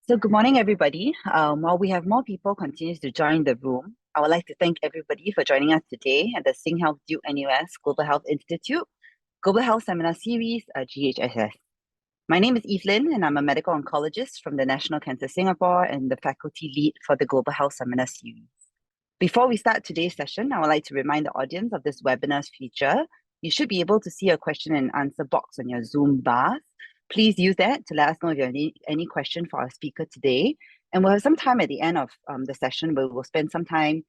So good morning, everybody. While we have more people continue to join the room, I would like to thank everybody for joining us today at the Sing Health Duke-NUS Global Health Institute Global Health Seminar Series, GHSS. My name is Evelyn, and I'm a medical oncologist from the National Cancer Singapore and the faculty lead for the Global Health Seminar Series. Before we start today's session, I would like to remind the audience of this webinar's feature. You should be able to see a question and answer box on your Zoom bars. Please use that to let us know if you have any question for our speaker today. And we'll have some time at the end of the session where we'll spend some time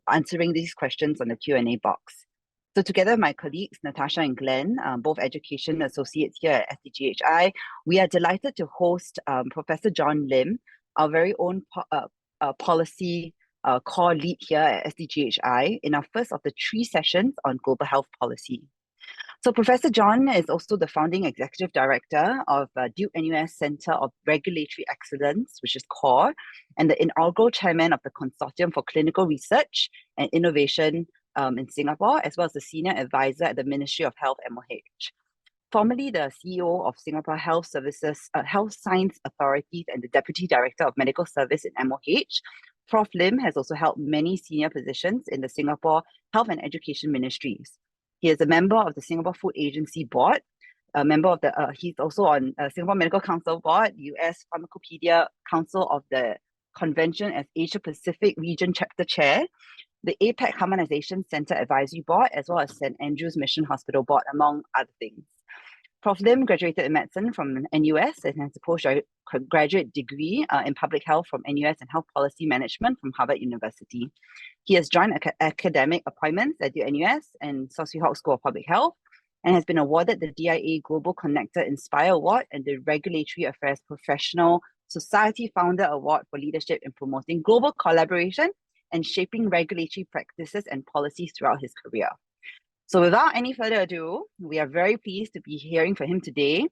answering these questions on the Q&A box. So together with my colleagues, Natasha and Glenn, both education associates here at SDGHI, we are delighted to host Professor John Lim, our very own policy core lead here at SDGHI in our first of the 3 sessions on global health policy. So Professor John is also the founding executive director of Duke-NUS Center of Regulatory Excellence, which is CORE, and the inaugural chairman of the Consortium for Clinical Research and Innovation in Singapore, as well as the senior advisor at the Ministry of Health, MOH. Formerly the CEO of Singapore Health Services, Health Science Authorities, and the Deputy Director of Medical Service in MOH, Prof. Lim has also held many senior positions in the Singapore Health and Education Ministries. He is a member of the Singapore Food Agency Board, a member of the, he's also on Singapore Medical Council Board, US Pharmacopedia Council of the Convention as Asia Pacific Region Chapter Chair, the APEC Harmonization Center Advisory Board, as well as St. Andrew's Mission Hospital Board, among other things. Prof. Lim graduated in medicine from NUS and has a postgraduate degree in public health from NUS and health policy management from Harvard University. He has joined academic appointments at the NUS and Socioeconomic School of Public Health and has been awarded the DIA Global Connector Inspire Award and the Regulatory Affairs Professional Society Founder Award for leadership in promoting global collaboration and shaping regulatory practices and policies throughout his career. So without any further ado, we are very pleased to be hearing from him today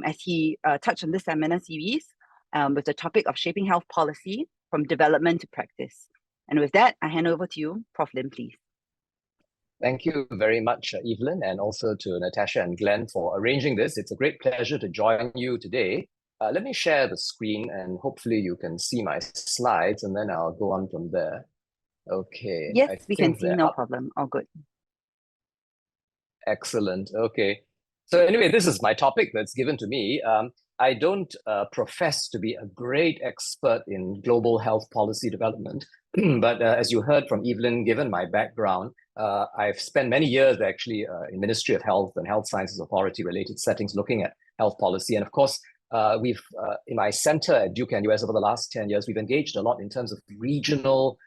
as he touched on this seminar series with the topic of shaping health policy from development to practice. And with that, I hand over to you, Prof. Lim, please. Thank you very much, Evelyn, and also to Natasha and Glenn for arranging this. It's a great pleasure to join you today. Let me share the screen and hopefully you can see my slides and then I'll go on from there. Okay. Yes, we can see, no problem. All good. Excellent. Okay. So anyway, this is my topic that's given to me. I don't profess to be a great expert in global health policy development, but as you heard from Evelyn, given my background, I've spent many years actually in Ministry of Health and Health Sciences Authority related settings looking at health policy. And of course, we've in my center at Duke-NUS over the last 10 years, we've engaged a lot in terms of regional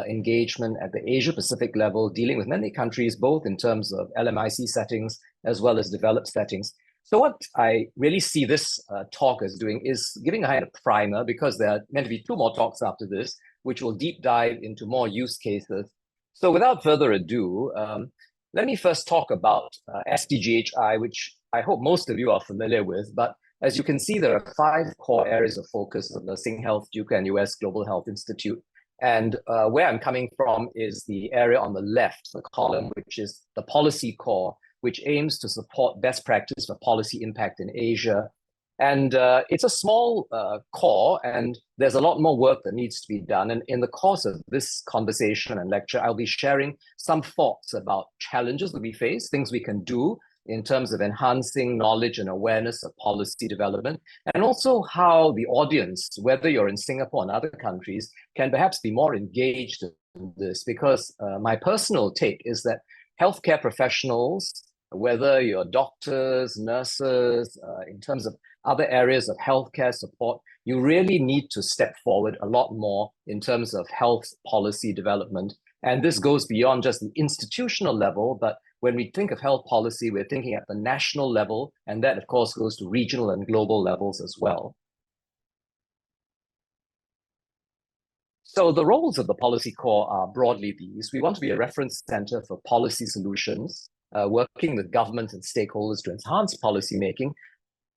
engagement at the Asia Pacific level, dealing with many countries, both in terms of LMIC settings as well as developed settings. So what I really see this talk as doing is giving a kind of primer, because there are meant to be 2 more talks after this, which will deep dive into more use cases. So without further ado, let me first talk about SDGHI, which I hope most of you are familiar with. But as you can see, there are 5 core areas of focus of the Sing Health Duke-NUS Global Health Institute. And where I'm coming from is the area on the left, the column, which is the policy core, which aims to support best practice for policy impact in Asia. And it's a small core, and there's a lot more work that needs to be done. And in the course of this conversation and lecture, I'll be sharing some thoughts about challenges that we face, things we can do in terms of enhancing knowledge and awareness of policy development, and also how the audience, whether you're in Singapore and other countries, can perhaps be more engaged in this. Because my personal take is that healthcare professionals, whether you're doctors, nurses, in terms of other areas of healthcare support, you really need to step forward a lot more in terms of health policy development. And this goes beyond just the institutional level, but when we think of health policy, we're thinking at the national level, and that, of course, goes to regional and global levels as well. So the roles of the policy core are broadly these. We want to be a reference center for policy solutions, working with governments and stakeholders to enhance policy making.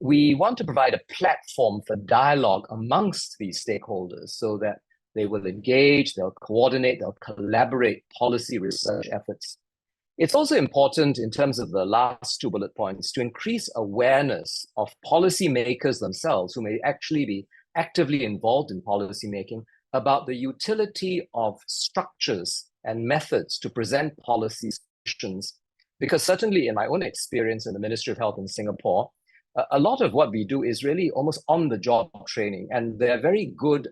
We want to provide a platform for dialogue amongst these stakeholders so that they will engage, they'll coordinate, they'll collaborate policy research efforts. It's also important in terms of the last 2 bullet points to increase awareness of policymakers themselves, who may actually be actively involved in policymaking about the utility of structures and methods to present policy solutions. Because certainly in my own experience in the Ministry of Health in Singapore, a lot of what we do is really almost on-the-job training, and they're very good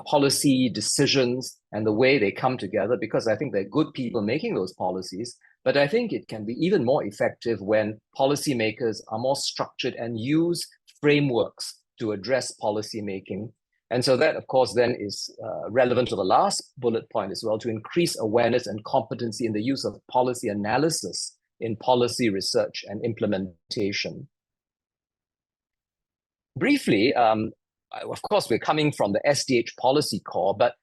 policy decisions and the way they come together, because I think they're good people making those policies. But I think it can be even more effective when policymakers are more structured and use frameworks to address policy making. And so that, of course, then is relevant to the last bullet point as well, to increase awareness and competency in the use of policy analysis in policy research and implementation. Briefly, of course, we're coming from the SDH policy core, but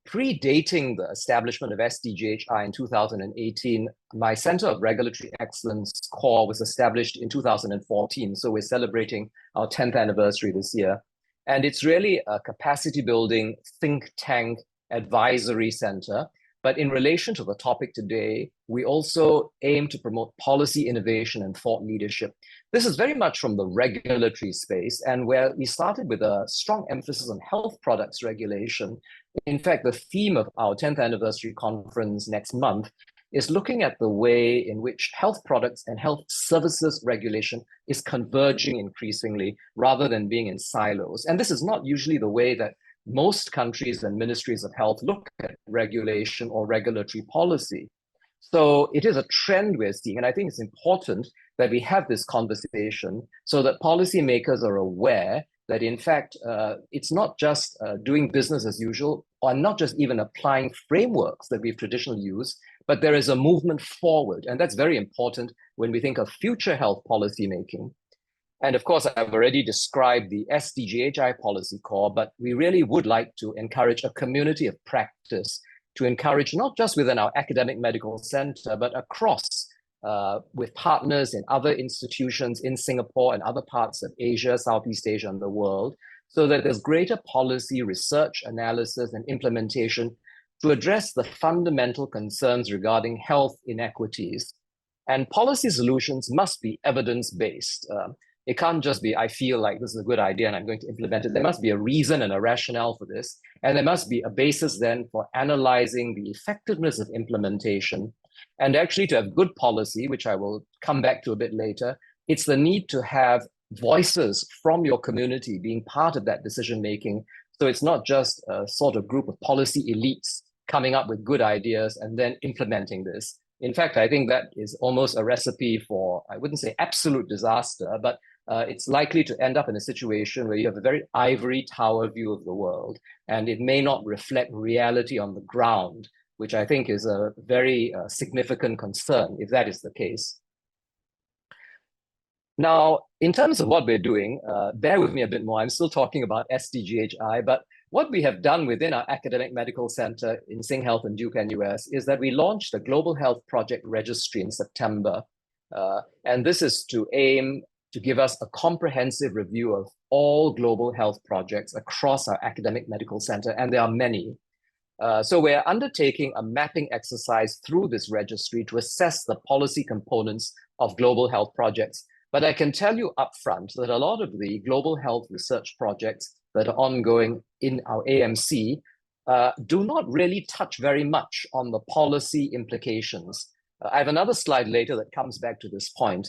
predating the establishment of SDGHI in 2018, my Center of Regulatory Excellence core was established in 2014. So we're celebrating our 10th anniversary this year. And it's really a capacity building think tank advisory center. But in relation to the topic today, we also aim to promote policy innovation and thought leadership. This is very much from the regulatory space, and where we started with a strong emphasis on health products regulation. In fact, the theme of our 10th anniversary conference next month is looking at the way in which health products and health services regulation is converging increasingly rather than being in silos. And this is not usually the way that most countries and ministries of health look at regulation or regulatory policy. So it is a trend we're seeing, and I think it's important that we have this conversation so that policymakers are aware that, in fact, it's not just doing business as usual, or not just even applying frameworks that we've traditionally used, but there is a movement forward. And that's very important when we think of future health policy making. And of course, I've already described the SDGHI policy core, but we really would like to encourage a community of practice, to encourage not just within our academic medical center, but across with partners in other institutions in Singapore and other parts of Asia, Southeast Asia, and the world, so that there's greater policy research, analysis, and implementation to address the fundamental concerns regarding health inequities. And policy solutions must be evidence-based. It can't just be, I feel like this is a good idea and I'm going to implement it. There must be a reason and a rationale for this. And there must be a basis then for analyzing the effectiveness of implementation. And actually, to have good policy, which I will come back to a bit later, it's the need to have voices from your community being part of that decision-making. So it's not just a sort of group of policy elites coming up with good ideas and then implementing this. In fact, I think that is almost a recipe for, I wouldn't say absolute disaster, but it's likely to end up in a situation where you have a very ivory tower view of the world, and it may not reflect reality on the ground, which I think is a very significant concern if that is the case. Now, in terms of what we're doing, bear with me a bit more. I'm still talking about SDGHI, but what we have done within our academic medical center in SingHealth and Duke-NUS is that we launched a Global Health Project Registry in September. And this is to aim to give us a comprehensive review of all global health projects across our academic medical center, and there are many. So we're undertaking a mapping exercise through this registry to assess the policy components of global health projects. But I can tell you upfront that a lot of the global health research projects that are ongoing in our AMC do not really touch very much on the policy implications. I have another slide later that comes back to this point,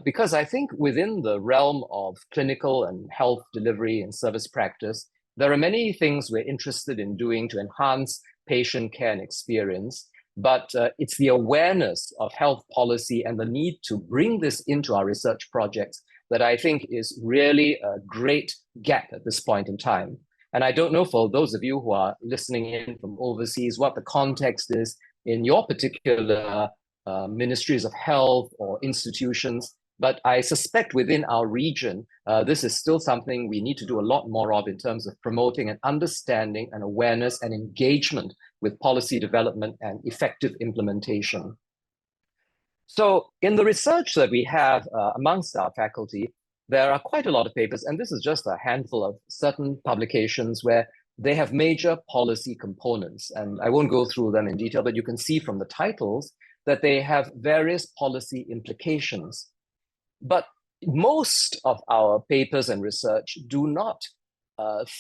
because I think within the realm of clinical and health delivery and service practice, there are many things we're interested in doing to enhance patient care and experience, but it's the awareness of health policy and the need to bring this into our research projects that I think is really a great gap at this point in time. And I don't know, for those of you who are listening in from overseas, what the context is in your particular ministries of health or institutions, but I suspect within our region, this is still something we need to do a lot more of in terms of promoting an understanding and awareness and engagement with policy development and effective implementation. So in the research that we have amongst our faculty, there are quite a lot of papers, and this is just a handful of certain publications where they have major policy components. And I won't go through them in detail, but you can see from the titles that they have various policy implications. But most of our papers and research do not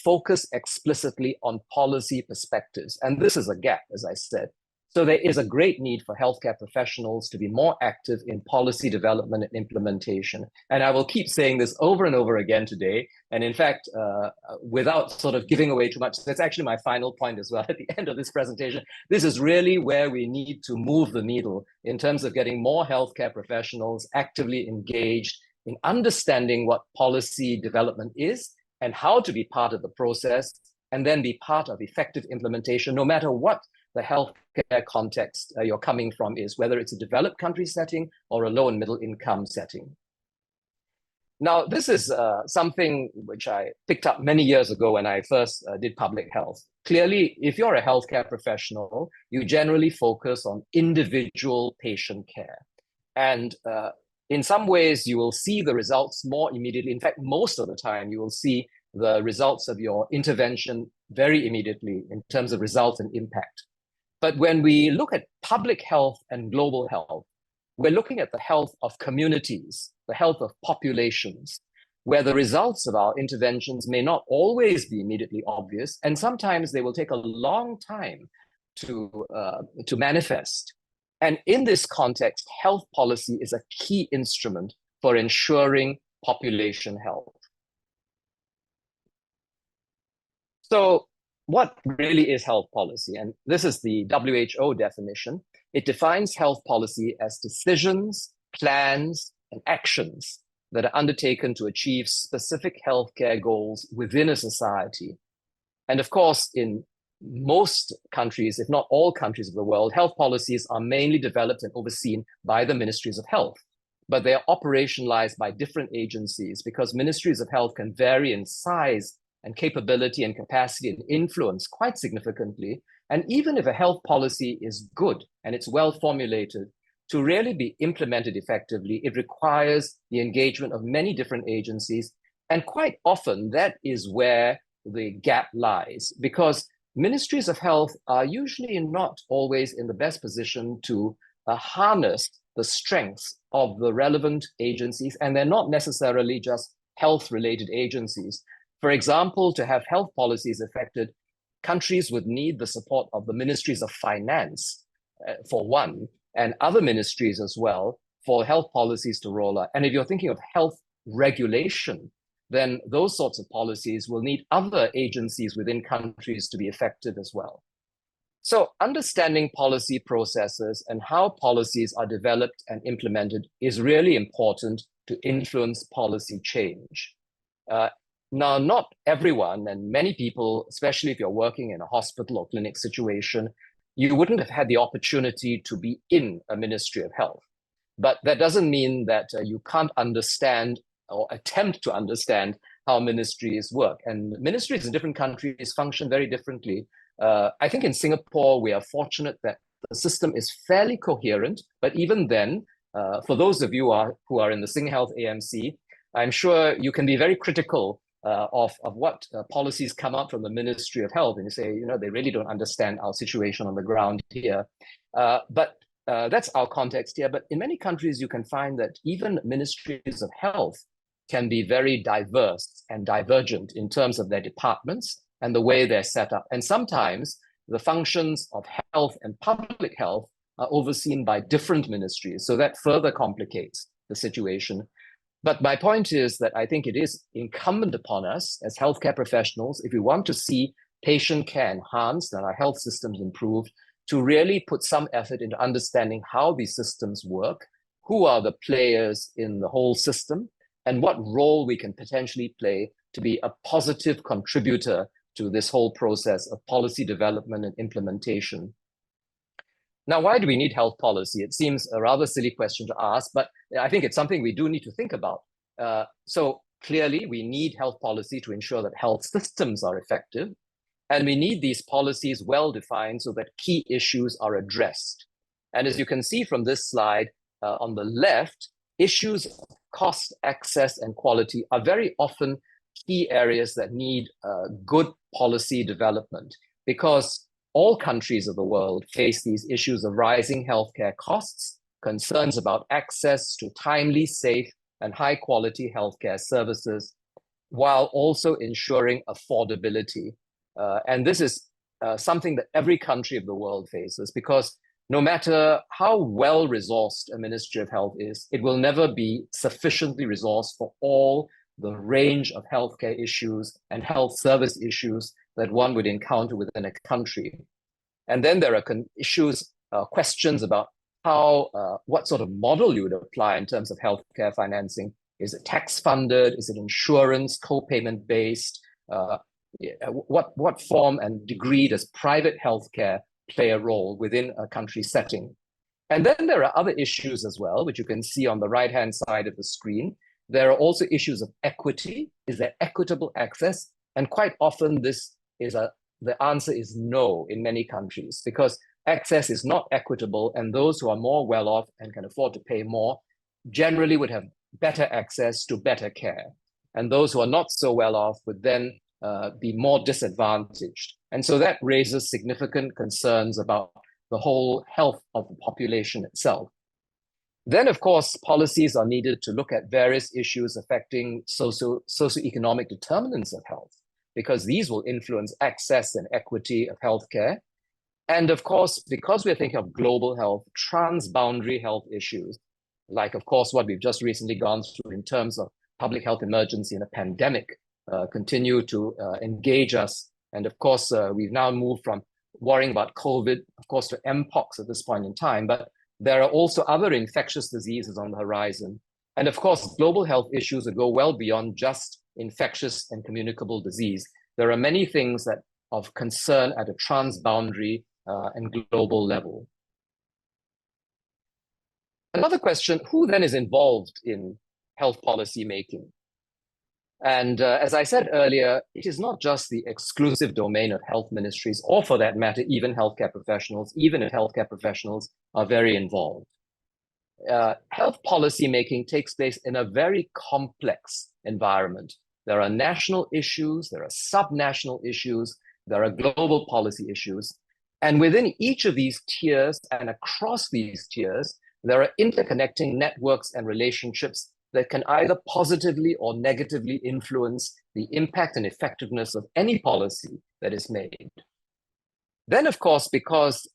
focus explicitly on policy perspectives. And this is a gap, as I said. So there is a great need for healthcare professionals to be more active in policy development and implementation. And I will keep saying this over and over again today. And in fact, without sort of giving away too much, that's actually my final point as well at the end of this presentation. This is really where we need to move the needle in terms of getting more healthcare professionals actively engaged in understanding what policy development is and how to be part of the process, and then be part of effective implementation, no matter what the healthcare context you're coming from is, whether it's a developed country setting or a low and middle income setting. Now, this is something which I picked up many years ago when I first did public health. Clearly, if you're a healthcare professional, you generally focus on individual patient care. And in some ways, you will see the results more immediately. In fact, most of the time, you will see the results of your intervention very immediately in terms of results and impact. But when we look at public health and global health, we're looking at the health of communities, the health of populations, where the results of our interventions may not always be immediately obvious, and sometimes they will take a long time to manifest. And in this context, health policy is a key instrument for ensuring population health. So what really is health policy? And this is the WHO definition. It defines health policy as decisions, plans, and actions that are undertaken to achieve specific healthcare goals within a society. And of course, in most countries, if not all countries of the world, health policies are mainly developed and overseen by the ministries of health, but they are operationalized by different agencies because ministries of health can vary in size and capability and capacity and influence quite significantly. And even if a health policy is good and it's well formulated, to really be implemented effectively, it requires the engagement of many different agencies. And quite often that is where the gap lies, because ministries of health are usually not always in the best position to harness the strengths of the relevant agencies, and they're not necessarily just health-related agencies. For example, to have health policies effective, countries would need the support of the ministries of finance, for one, and other ministries as well, for health policies to roll out. And if you're thinking of health regulation, then those sorts of policies will need other agencies within countries to be effective as well. So understanding policy processes and how policies are developed and implemented is really important to influence policy change. Now, not everyone and many people, especially if you're working in a hospital or clinic situation, you wouldn't have had the opportunity to be in a Ministry of Health. But that doesn't mean that you can't understand or attempt to understand how ministries work. And ministries in different countries function very differently. I think in Singapore, we are fortunate that the system is fairly coherent. But even then, for those of you who are in the Sing Health AMC, I'm sure you can be very critical of what policies come out from the Ministry of Health, and you say, they really don't understand our situation on the ground here. But that's our context here. But in many countries, you can find that even ministries of health can be very diverse and divergent in terms of their departments and the way they're set up. And sometimes the functions of health and public health are overseen by different ministries. So that further complicates the situation. But my point is that I think it is incumbent upon us as healthcare professionals, if we want to see patient care enhanced and our health systems improved, to really put some effort into understanding how these systems work, who are the players in the whole system, and what role we can potentially play to be a positive contributor to this whole process of policy development and implementation. Now, why do we need health policy? It seems a rather silly question to ask, but I think it's something we do need to think about. So clearly, we need health policy to ensure that health systems are effective, and we need these policies well defined so that key issues are addressed. And as you can see from this slide on the left, issues of cost, access, and quality are very often key areas that need good policy development, because all countries of the world face these issues of rising healthcare costs, concerns about access to timely, safe, and high quality healthcare services, while also ensuring affordability. And this is something that every country of the world faces, because no matter how well resourced a Ministry of Health is, it will never be sufficiently resourced for all the range of healthcare issues and health service issues that one would encounter within a country. And then there are issues, questions about how, what sort of model you would apply in terms of healthcare financing. Is it tax funded? Is it insurance, co-payment based? What form and degree does private healthcare play a role within a country setting? And then there are other issues as well, which you can see on the right-hand side of the screen. There are also issues of equity. Is there equitable access? And quite often the answer is no in many countries, because access is not equitable, and those who are more well off and can afford to pay more generally would have better access to better care. And those who are not so well off would then be more disadvantaged. And so that raises significant concerns about the whole health of the population itself. Then, of course, policies are needed to look at various issues affecting socioeconomic determinants of health, because these will influence access and equity of healthcare. And of course, because we're thinking of global health, transboundary health issues, like, of course, what we've just recently gone through in terms of public health emergency and a pandemic, continue to engage us. And of course, we've now moved from worrying about COVID, of course, to mpox at this point in time. But there are also other infectious diseases on the horizon. And of course, global health issues that go well beyond just infectious and communicable disease. There are many things that of concern at a transboundary and global level. Another question, who then is involved in health policy making? And as I said earlier, it is not just the exclusive domain of health ministries, or for that matter, even healthcare professionals, even if healthcare professionals are very involved. Health policy making takes place in a very complex environment. There are national issues, there are subnational issues, there are global policy issues. And within each of these tiers and across these tiers, there are interconnecting networks and relationships that can either positively or negatively influence the impact and effectiveness of any policy that is made. Then, of course, because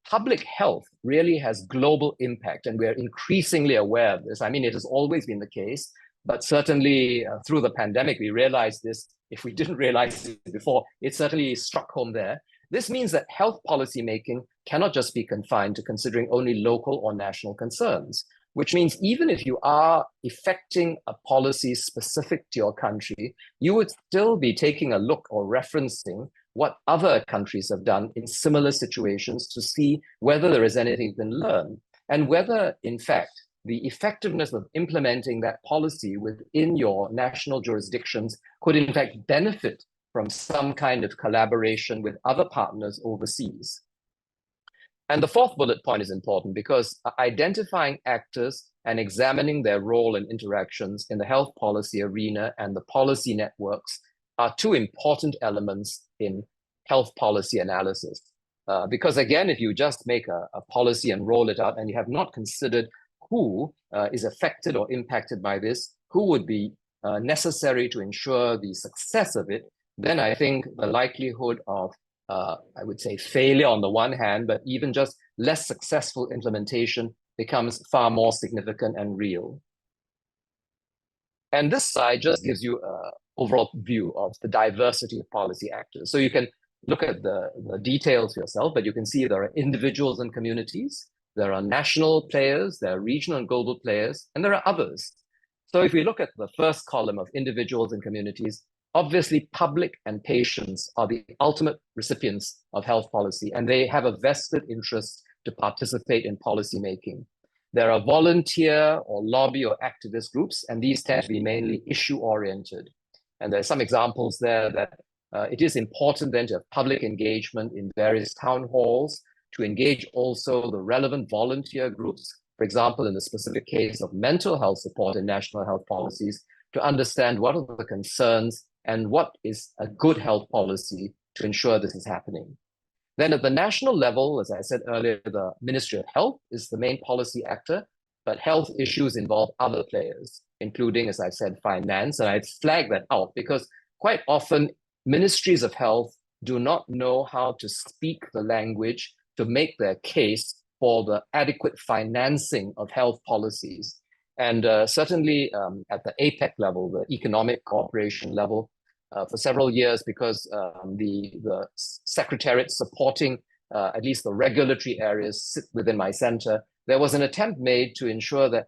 public health really has global impact, and we're increasingly aware of this. I mean, it has always been the case, but certainly through the pandemic, we realized this. If we didn't realize it before, it certainly struck home there. This means that health policy making cannot just be confined to considering only local or national concerns, which means even if you are effecting a policy specific to your country, you would still be taking a look or referencing what other countries have done in similar situations to see whether there is anything you can learn, and whether, in fact, the effectiveness of implementing that policy within your national jurisdictions could, in fact, benefit from some kind of collaboration with other partners overseas. And the fourth bullet point is important because identifying actors and examining their role and interactions in the health policy arena and the policy networks are two important elements in health policy analysis. Because again, if you just make a policy and roll it out and you have not considered who is affected or impacted by this, who would be necessary to ensure the success of it, then I think the likelihood of, I would say, failure on the one hand, but even just less successful implementation becomes far more significant and real. And this slide just gives you an overall view of the diversity of policy actors. So you can look at the details yourself, but you can see there are individuals and communities, there are national players, there are regional and global players, and there are others. So if we look at the first column of individuals and communities, obviously public and patients are the ultimate recipients of health policy, and they have a vested interest to participate in policy making. There are volunteer or lobby or activist groups, and these tend to be mainly issue-oriented. And there are some examples there that it is important then to have public engagement in various town halls, to engage also the relevant volunteer groups, for example, in the specific case of mental health support in national health policies, to understand what are the concerns and what is a good health policy to ensure this is happening. Then at the national level, as I said earlier, the Ministry of Health is the main policy actor, but health issues involve other players, including, as I said, finance. And I flag that out because quite often ministries of health do not know how to speak the language to make their case for the adequate financing of health policies. And certainly at the APEC level, the economic cooperation level, for several years, because the secretariat supporting at least the regulatory areas sit within my center, there was an attempt made to ensure that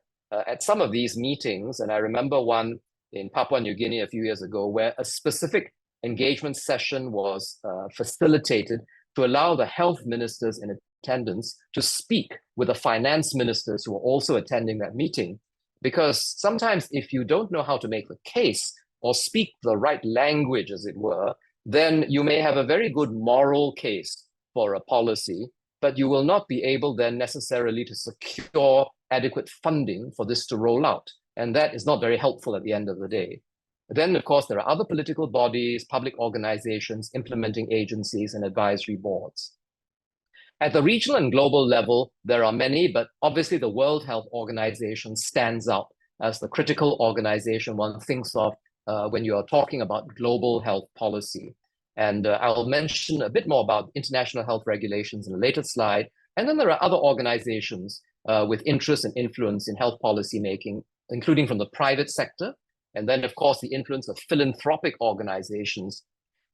at some of these meetings, and I remember one in Papua New Guinea a few years ago, where a specific engagement session was facilitated to allow the health ministers in attendance to speak with the finance ministers who were also attending that meeting. Because sometimes if you don't know how to make the case or speak the right language, as it were, then you may have a very good moral case for a policy, but you will not be able then necessarily to secure adequate funding for this to roll out. And that is not very helpful at the end of the day. Then, of course, there are other political bodies, public organizations, implementing agencies, and advisory boards. At the regional and global level, there are many, but obviously the World Health Organization stands out as the critical organization one thinks of when you are talking about global health policy. And I'll mention a bit more about international health regulations in a later slide. And then there are other organizations with interest and influence in health policy making, including from the private sector. And then, of course, the influence of philanthropic organizations.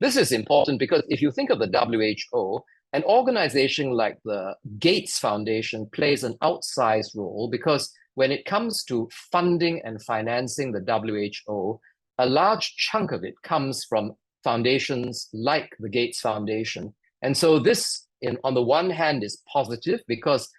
This is important because if you think of the WHO, an organization like the Gates Foundation plays an outsized role because when it comes to funding and financing the WHO, a large chunk of it comes from foundations like the Gates Foundation. And so this, on the one hand, is positive because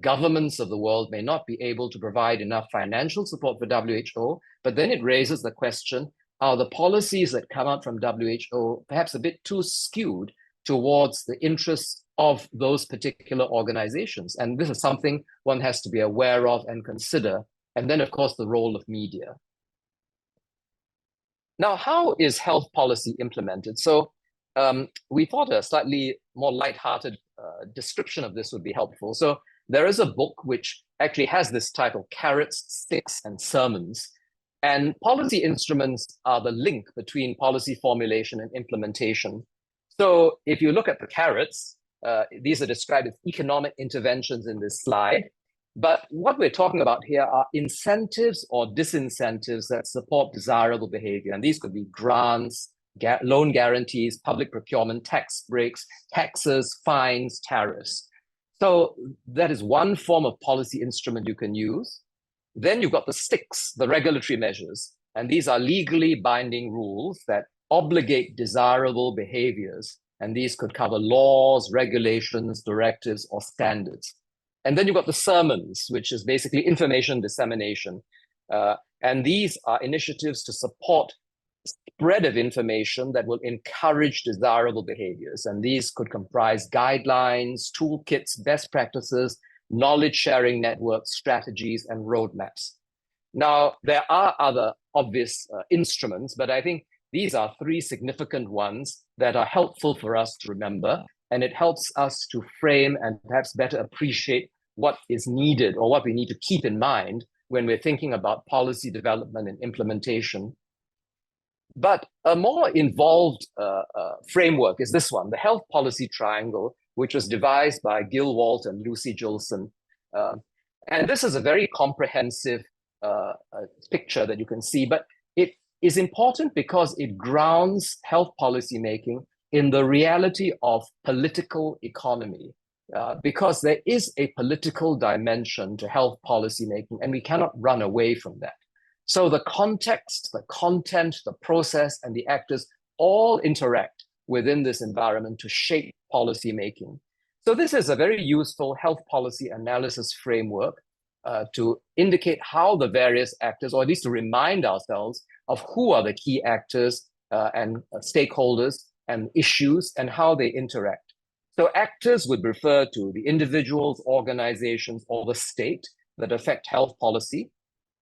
governments of the world may not be able to provide enough financial support for WHO, but then it raises the question, are the policies that come out from WHO perhaps a bit too skewed towards the interests of those particular organizations? And this is something one has to be aware of and consider. And then, of course, the role of media. Now, how is health policy implemented? So we thought a slightly more lighthearted description of this would be helpful. So there is a book which actually has this title, Carrots, Sticks, and Sermons. And policy instruments are the link between policy formulation and implementation. So if you look at the carrots, these are described as economic interventions in this slide. But what we're talking about here are incentives or disincentives that support desirable behavior. And these could be grants, loan guarantees, public procurement, tax breaks, taxes, fines, tariffs. So that is one form of policy instrument you can use. Then you've got the sticks, the regulatory measures. And these are legally binding rules that obligate desirable behaviors. And these could cover laws, regulations, directives, or standards. And then you've got the sermons, which is basically information dissemination. And these are initiatives to support spread of information that will encourage desirable behaviors. And these could comprise guidelines, toolkits, best practices, knowledge sharing networks, strategies, and roadmaps. Now, there are other obvious instruments, but I think these are three significant ones that are helpful for us to remember. And it helps us to frame and perhaps better appreciate what is needed or what we need to keep in mind when we're thinking about policy development and implementation. But a more involved framework is this one, the Health Policy Triangle, which was devised by Gil Walt and Lucy Jolson. And this is a very comprehensive picture that you can see, but it is important because it grounds health policy making in the reality of political economy, because there is a political dimension to health policy making, and we cannot run away from that. So the context, the content, the process, and the actors all interact within this environment to shape policy making. So this is a very useful health policy analysis framework to indicate how the various actors, or at least to remind ourselves of who are the key actors and stakeholders and issues and how they interact. So actors would refer to the individuals, organizations, or the state that affect health policy.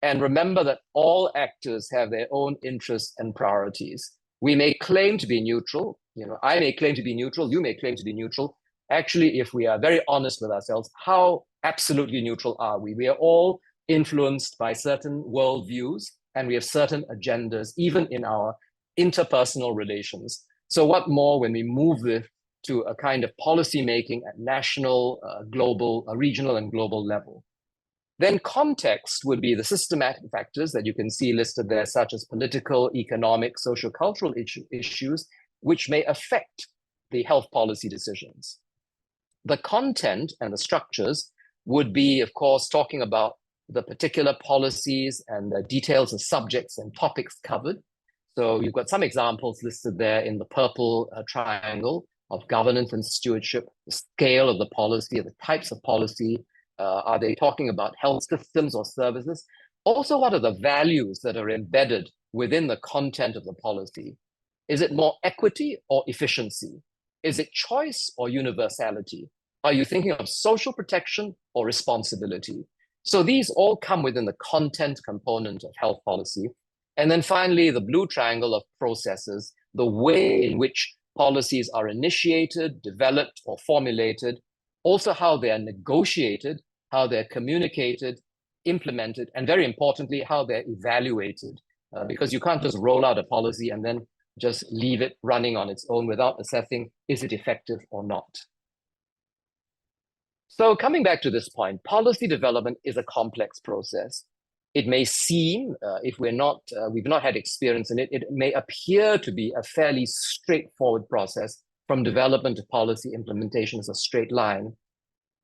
And remember that all actors have their own interests and priorities. We may claim to be neutral. I may claim to be neutral. You may claim to be neutral. Actually, if we are very honest with ourselves, how absolutely neutral are we? We are all influenced by certain worldviews, and we have certain agendas, even in our interpersonal relations. So what more when we move this to a kind of policy making at national, global, regional, and global level? Then context would be the systematic factors that you can see listed there, such as political, economic, social-cultural issues, which may affect the health policy decisions. The content and the structures would be, of course, talking about the particular policies and the details of subjects and topics covered. So you've got some examples listed there in the purple triangle of governance and stewardship, the scale of the policy, the types of policy. Are they talking about health systems or services? Also, what are the values that are embedded within the content of the policy? Is it more equity or efficiency? Is it choice or universality? Are you thinking of social protection or responsibility? So these all come within the content component of health policy. And then finally, the blue triangle of processes, the way in which policies are initiated, developed, or formulated, also how they are negotiated, how they're communicated, implemented, and very importantly, how they're evaluated. Because you can't just roll out a policy and then just leave it running on its own without assessing, is it effective or not? So coming back to this point, policy development is a complex process. It may seem, if we've not had experience in it, it may appear to be a fairly straightforward process from development to policy implementation as a straight line.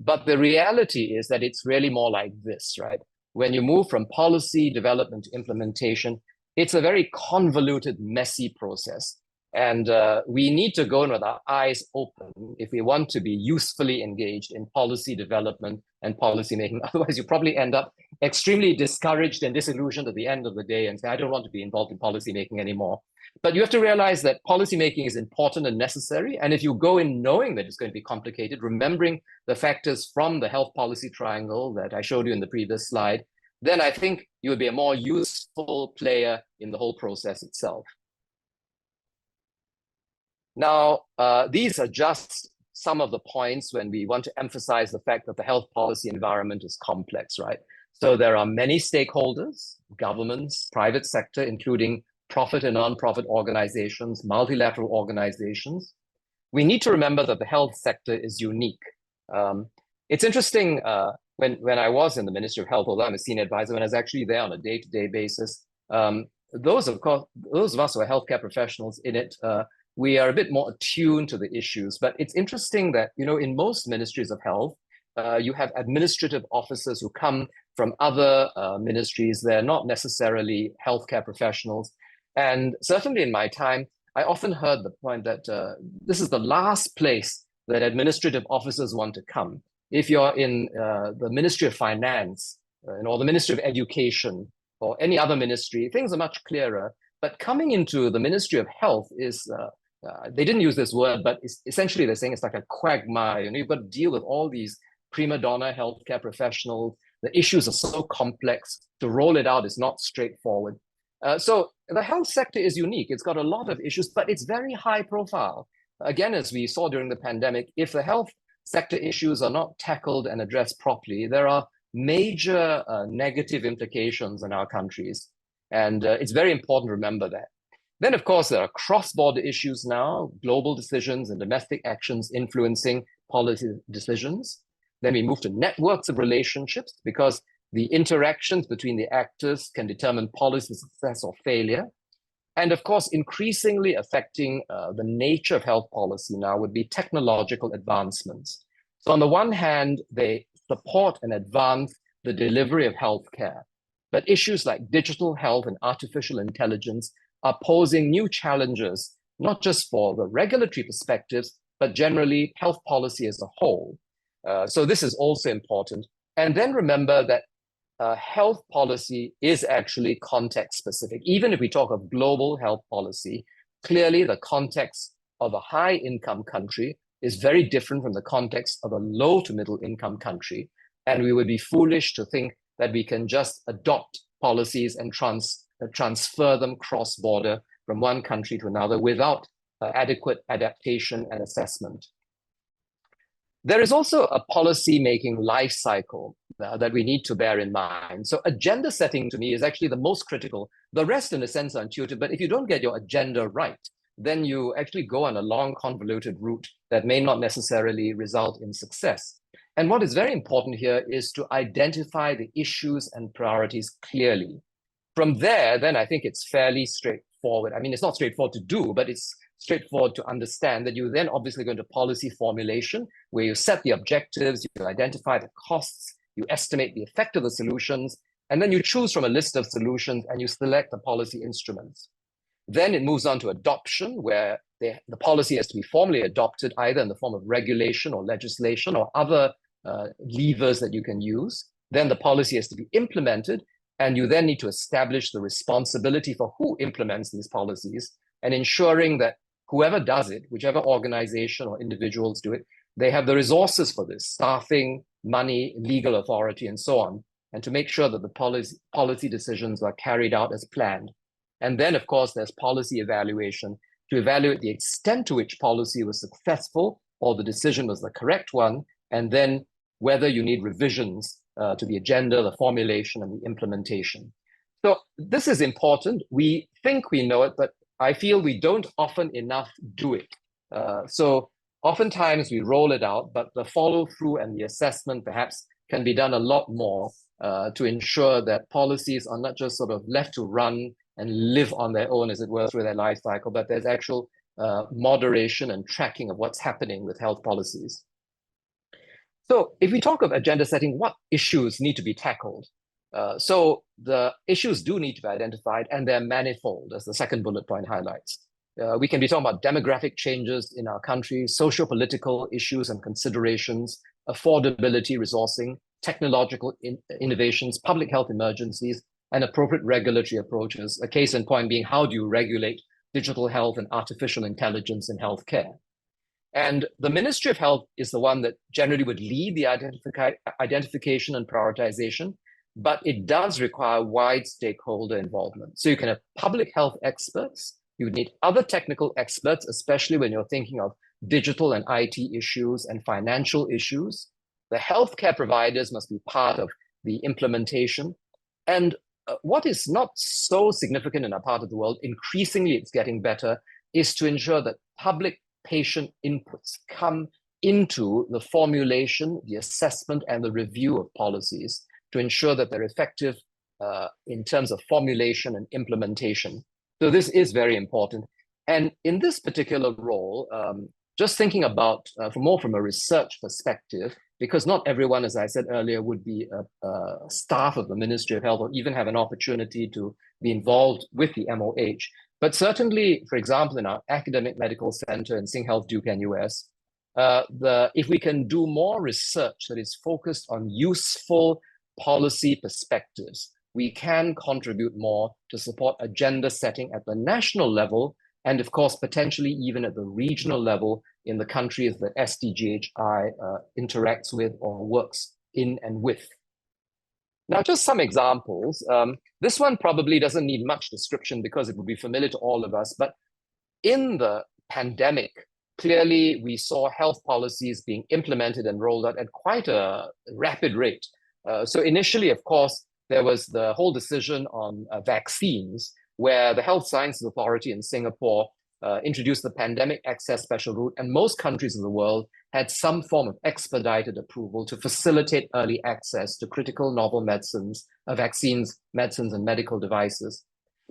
But the reality is that it's really more like this, right? When you move from policy development to implementation, it's a very convoluted, messy process. And we need to go in with our eyes open if we want to be usefully engaged in policy development and policy making. Otherwise, you probably end up extremely discouraged and disillusioned at the end of the day and say, I don't want to be involved in policy making anymore. But you have to realize that policy making is important and necessary. And if you go in knowing that it's going to be complicated, remembering the factors from the health policy triangle that I showed you in the previous slide, then I think you would be a more useful player in the whole process itself. Now, these are just some of the points when we want to emphasize the fact that the health policy environment is complex, right? So there are many stakeholders, governments, private sector, including profit and non-profit organizations, multilateral organizations. We need to remember that the health sector is unique. It's interesting, when I was in the Ministry of Health, although I'm a senior advisor, when I was actually there on a day-to-day basis, those of us who are healthcare professionals in it, we are a bit more attuned to the issues. But it's interesting that, in most ministries of health, you have administrative officers who come from other ministries. They're not necessarily healthcare professionals. And certainly in my time, I often heard the point that this is the last place that administrative officers want to come. If you're in the Ministry of Finance, or the Ministry of Education, or any other ministry, things are much clearer. But coming into the Ministry of Health is, they didn't use this word, but essentially they're saying it's like a quagmire. You've got to deal with all these prima donna healthcare professionals. The issues are so complex. To roll it out is not straightforward. So the health sector is unique. It's got a lot of issues, but it's very high profile. Again, as we saw during the pandemic, if the health sector issues are not tackled and addressed properly, there are major negative implications in our countries. And it's very important to remember that. Then, of course, there are cross-border issues now, global decisions and domestic actions influencing policy decisions. Then we move to networks of relationships, because the interactions between the actors can determine policy success or failure. And of course, increasingly affecting the nature of health policy now would be technological advancements. So on the one hand, they support and advance the delivery of healthcare. But issues like digital health and artificial intelligence are posing new challenges, not just for the regulatory perspectives, but generally health policy as a whole. So this is also important. And then remember that health policy is actually context specific. Even if we talk of global health policy, clearly the context of a high income country is very different from the context of a low to middle income country. And we would be foolish to think that we can just adopt policies and transfer them cross-border from one country to another without adequate adaptation and assessment. There is also a policy-making life cycle that we need to bear in mind. So agenda setting to me is actually the most critical. The rest, in a sense, are intuitive, but if you don't get your agenda right, then you actually go on a long, convoluted route that may not necessarily result in success. And what is very important here is to identify the issues and priorities clearly. From there, then I think it's fairly straightforward. I mean, it's not straightforward to do, but it's straightforward to understand that you then obviously go into policy formulation, where you set the objectives, you identify the costs, you estimate the effect of the solutions, and then you choose from a list of solutions and you select the policy instruments. Then it moves on to adoption, where the policy has to be formally adopted either in the form of regulation or legislation or other levers that you can use. Then the policy has to be implemented, and you then need to establish the responsibility for who implements these policies and ensuring that whoever does it, whichever organization or individuals do it, they have the resources for this, staffing, money, legal authority, and so on, and to make sure that the policy decisions are carried out as planned. And then, of course, there's policy evaluation to evaluate the extent to which policy was successful or the decision was the correct one, and then whether you need revisions to the agenda, the formulation, and the implementation. So this is important. We think we know it, but I feel we don't often enough do it. So oftentimes we roll it out, but the follow through and the assessment perhaps can be done a lot more to ensure that policies are not just sort of left to run and live on their own, as it were, through their life cycle, but there's actual moderation and tracking of what's happening with health policies. So if we talk of agenda setting, what issues need to be tackled? So the issues do need to be identified, and they're manifold, as the second bullet point highlights. We can be talking about demographic changes in our country, socio-political issues and considerations, affordability, resourcing, technological innovations, public health emergencies, and appropriate regulatory approaches. A case in point being, how do you regulate digital health and artificial intelligence in healthcare? And the Ministry of Health is the one that generally would lead the identification and prioritization, but it does require wide stakeholder involvement. So you can have public health experts, you need other technical experts, especially when you're thinking of digital and IT issues and financial issues. The healthcare providers must be part of the implementation. And what is not so significant in our part of the world, increasingly it's getting better, is to ensure that public patient inputs come into the formulation, the assessment, and the review of policies to ensure that they're effective in terms of formulation and implementation. So this is very important. And in this particular role, just thinking about more from a research perspective, because not everyone, as I said earlier, would be a staff of the Ministry of Health or even have an opportunity to be involved with the MOH. But certainly, for example, in our academic medical center in SingHealth Duke-NUS, if we can do more research that is focused on useful policy perspectives, we can contribute more to support agenda setting at the national level, and of course, potentially even at the regional level in the countries that SDGHI interacts with or works in and with. Now, just some examples. This one probably doesn't need much description because it would be familiar to all of us, but in the pandemic, clearly we saw health policies being implemented and rolled out at quite a rapid rate. So initially, of course, there was the whole decision on vaccines, where the Health Sciences Authority in Singapore introduced the Pandemic Access Special Route, and most countries in the world had some form of expedited approval to facilitate early access to critical novel medicines, vaccines, medicines, and medical devices.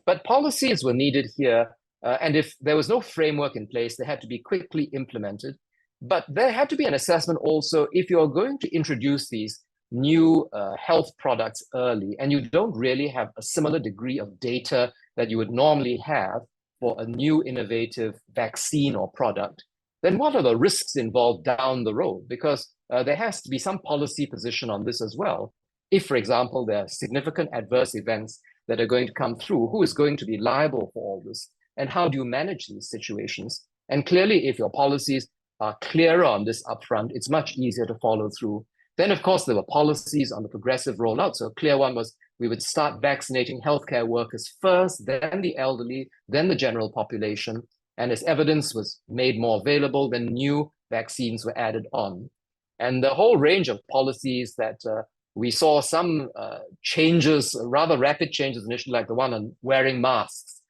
But policies were needed here, and if there was no framework in place, they had to be quickly implemented. But there had to be an assessment also if you're going to introduce these new health products early, and you don't really have a similar degree of data that you would normally have for a new innovative vaccine or product, then what are the risks involved down the road? Because there has to be some policy position on this as well. If, for example, there are significant adverse events that are going to come through, who is going to be liable for all this? And how do you manage these situations? And clearly, if your policies are clearer on this upfront, it's much easier to follow through. Then, of course, there were policies on the progressive rollout. So a clear one was we would start vaccinating healthcare workers first, then the elderly, then the general population. And as evidence was made more available, then new vaccines were added on. And the whole range of policies that we saw some changes, rather rapid changes initially, like the one on wearing masks.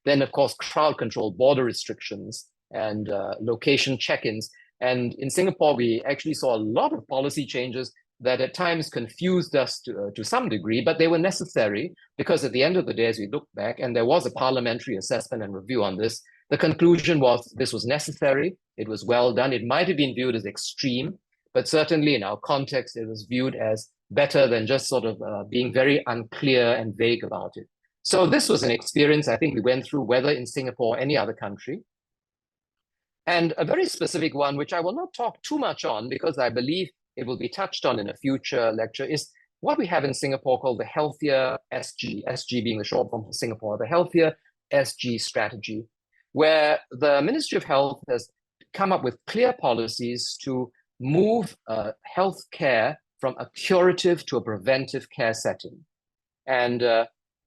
Then, of course, crowd control, border restrictions, and location check-ins. And in Singapore, we actually saw a lot of policy changes that at times confused us to some degree, but they were necessary because at the end of the day, as we look back, and there was a parliamentary assessment and review on this, the conclusion was this was necessary, it was well done. It might have been viewed as extreme, but certainly in our context, it was viewed as better than just sort of being very unclear and vague about it. So this was an experience I think we went through, whether in Singapore or any other country. And a very specific one, which I will not talk too much on because I believe it will be touched on in a future lecture, is what we have in Singapore called the Healthier SG, SG being the short form for Singapore, the Healthier SG strategy, where the Ministry of Health has come up with clear policies to move health care from a curative to a preventive care setting. And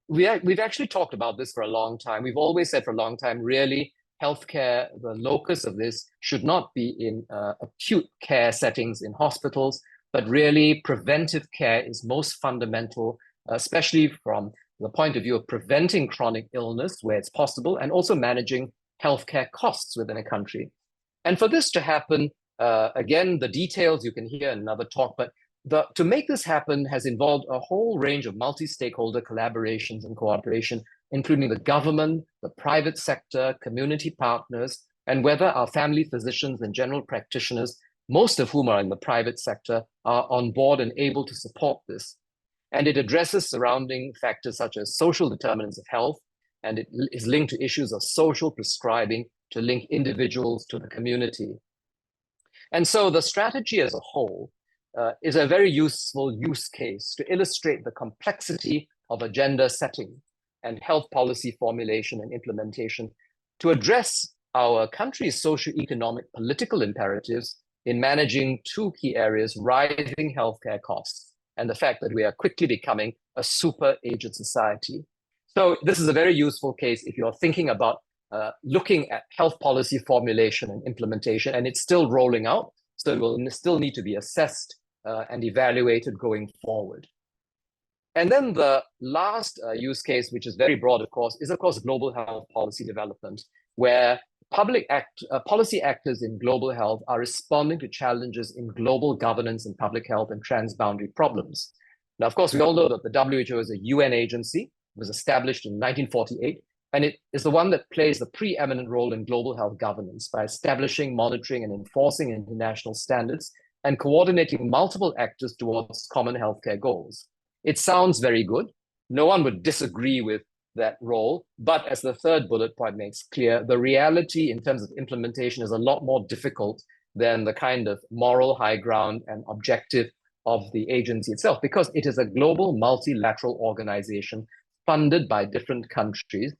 we've actually talked about this for a long time. We've always said for a long time, really, healthcare, the locus of this should not be in acute care settings in hospitals, but really preventive care is most fundamental, especially from the point of view of preventing chronic illness where it's possible, and also managing healthcare costs within a country. And for this to happen, again, the details you can hear in another talk, but to make this happen has involved a whole range of multi-stakeholder collaborations and cooperation, including the government, the private sector, community partners, and whether our family physicians and general practitioners, most of whom are in the private sector, are on board and able to support this. And it addresses surrounding factors such as social determinants of health, and it is linked to issues of social prescribing to link individuals to the community. And so the strategy as a whole is a very useful use case to illustrate the complexity of agenda setting and health policy formulation and implementation to address our country's socioeconomic political imperatives in managing two key areas: rising healthcare costs and the fact that we are quickly becoming a super-aged society. So this is a very useful case if you're thinking about looking at health policy formulation and implementation, and it's still rolling out, so it will still need to be assessed and evaluated going forward. And then the last use case, which is very broad, of course, is, of course, global health policy development, where policy actors in global health are responding to challenges in global governance and public health and transboundary problems. Now, of course, we all know that the WHO is a UN agency. It was established in 1948, and it is the one that plays the preeminent role in global health governance by establishing, monitoring, and enforcing international standards and coordinating multiple actors towards common healthcare goals. It sounds very good. No one would disagree with that role. But as the third bullet point makes clear, the reality in terms of implementation is a lot more difficult than the kind of moral high ground and objective of the agency itself, because it is a global multilateral organization funded by different countries.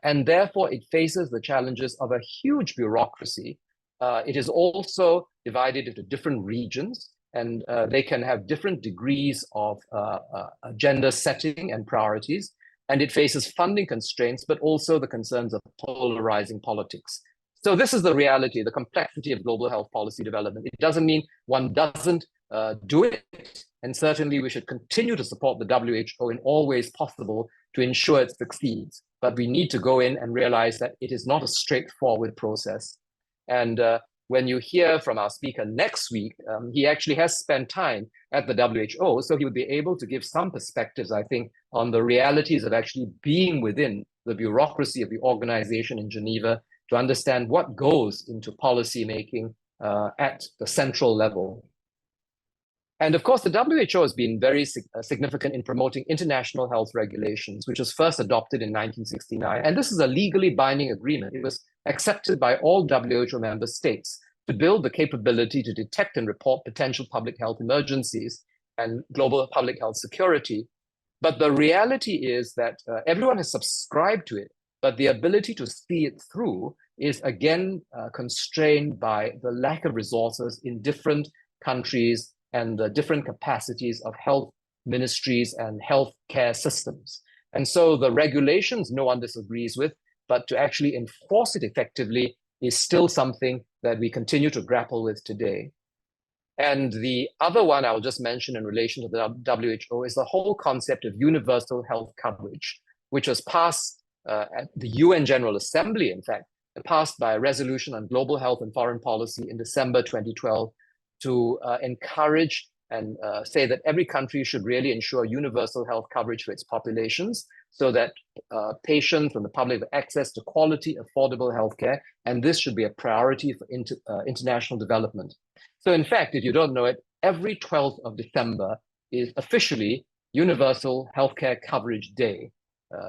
And therefore, it faces the challenges of a huge bureaucracy. It is also divided into different regions, and they can have different degrees of agenda setting and priorities. And it faces funding constraints, but also the concerns of polarizing politics. So this is the reality, the complexity of global health policy development. It doesn't mean one doesn't do it. And certainly we should continue to support the WHO in all ways possible to ensure it succeeds. But we need to go in and realize that it is not a straightforward process. And when you hear from our speaker next week, he actually has spent time at the WHO, so he would be able to give some perspectives, I think, on the realities of actually being within the bureaucracy of the organization in Geneva to understand what goes into policy making at the central level. And of course, the WHO has been very significant in promoting international health regulations, which was first adopted in 1969. And this is a legally binding agreement. It was accepted by all WHO member states to build the capability to detect and report potential public health emergencies and global public health security. But the reality is that everyone has subscribed to it, but the ability to see it through is again constrained by the lack of resources in different countries and the different capacities of health ministries and healthcare systems. And so the regulations no one disagrees with, but to actually enforce it effectively is still something that we continue to grapple with today. And the other one I'll just mention in relation to the WHO is the whole concept of universal health coverage, which was passed at the UN General Assembly, in fact, passed by a resolution on global health and foreign policy in December 2012 to encourage and say that every country should really ensure universal health coverage for its populations so that patients and the public have access to quality, affordable healthcare, and this should be a priority for international development. So in fact, if you don't know it, every 12th of December is officially Universal Healthcare Coverage Day.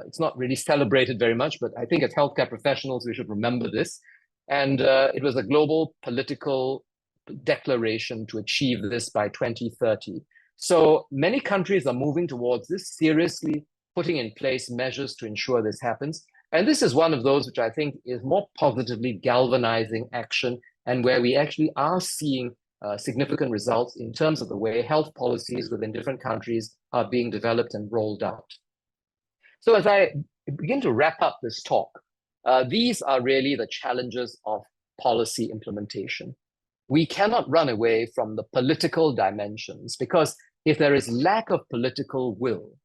It's not really celebrated very much, but I think as healthcare professionals, we should remember this. And it was a global political declaration to achieve this by 2030. So many countries are moving towards this, seriously putting in place measures to ensure this happens. And this is one of those which I think is more positively galvanizing action and where we actually are seeing significant results in terms of the way health policies within different countries are being developed and rolled out. So as I begin to wrap up this talk, these are really the challenges of policy implementation. We cannot run away from the political dimensions because if there is lack of political will,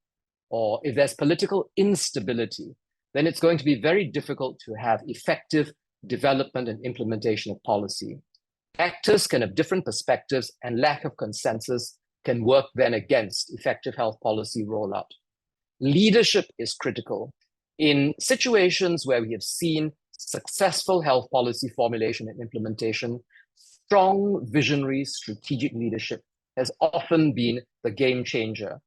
or if there's political instability, then it's going to be very difficult to have effective development and implementation of policy. Actors can have different perspectives, and lack of consensus can work then against effective health policy rollout. Leadership is critical. In situations where we have seen successful health policy formulation and implementation, strong visionary strategic leadership has often been the game changer.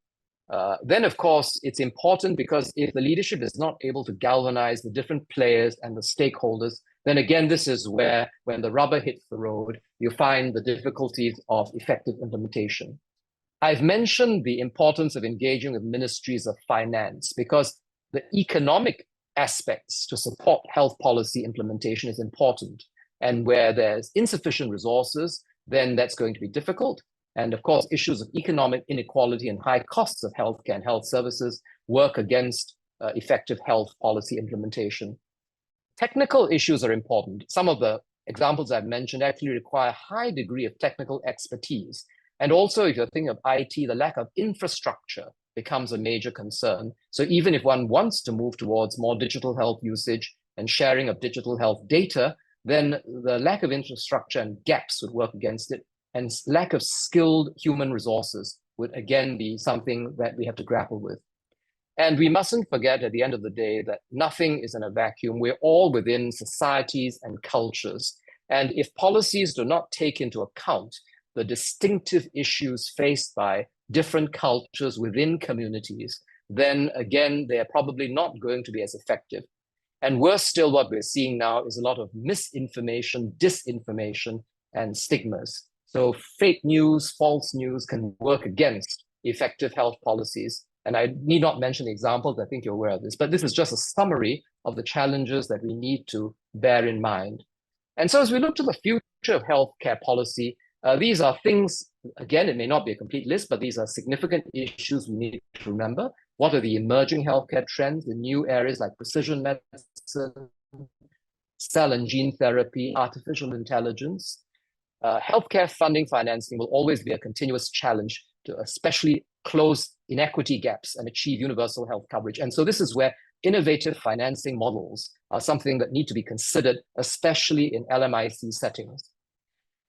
Then, of course, it's important because if the leadership is not able to galvanize the different players and the stakeholders, then again, this is where, when the rubber hits the road, you find the difficulties of effective implementation. I've mentioned the importance of engaging with ministries of finance because the economic aspects to support health policy implementation is important. And where there's insufficient resources, then that's going to be difficult. And of course, issues of economic inequality and high costs of healthcare and health services work against effective health policy implementation. Technical issues are important. Some of the examples I've mentioned actually require a high degree of technical expertise. And also, if you're thinking of IT, the lack of infrastructure becomes a major concern. So even if one wants to move towards more digital health usage and sharing of digital health data, then the lack of infrastructure and gaps would work against it. And lack of skilled human resources would again be something that we have to grapple with. And we mustn't forget at the end of the day that nothing is in a vacuum. We're all within societies and cultures. And if policies do not take into account the distinctive issues faced by different cultures within communities, then again, they are probably not going to be as effective. And worse still, what we're seeing now is a lot of misinformation, disinformation, and stigmas. So fake news, false news can work against effective health policies. And I need not mention examples, I think you're aware of this, but this is just a summary of the challenges that we need to bear in mind. And so as we look to the future of healthcare policy, these are things, again, it may not be a complete list, but these are significant issues we need to remember. What are the emerging healthcare trends, the new areas like precision medicine, cell and gene therapy, artificial intelligence? Healthcare funding financing will always be a continuous challenge to especially close inequity gaps and achieve universal health coverage. And so this is where innovative financing models are something that need to be considered, especially in LMIC settings.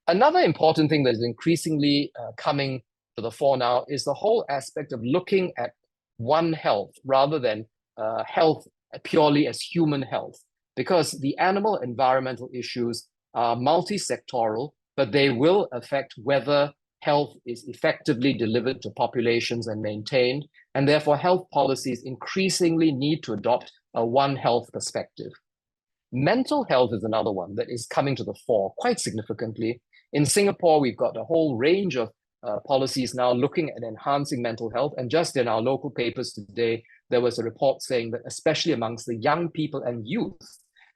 Another important thing that is increasingly coming to the fore now is the whole aspect of looking at One Health rather than health purely as human health, because the animal environmental issues are multi-sectoral, but they will affect whether health is effectively delivered to populations and maintained, and therefore health policies increasingly need to adopt a One Health perspective. Mental health is another one that is coming to the fore quite significantly. In Singapore, we've got a whole range of policies now looking at enhancing mental health, and just in our local papers today, there was a report saying that especially amongst the young people and youth,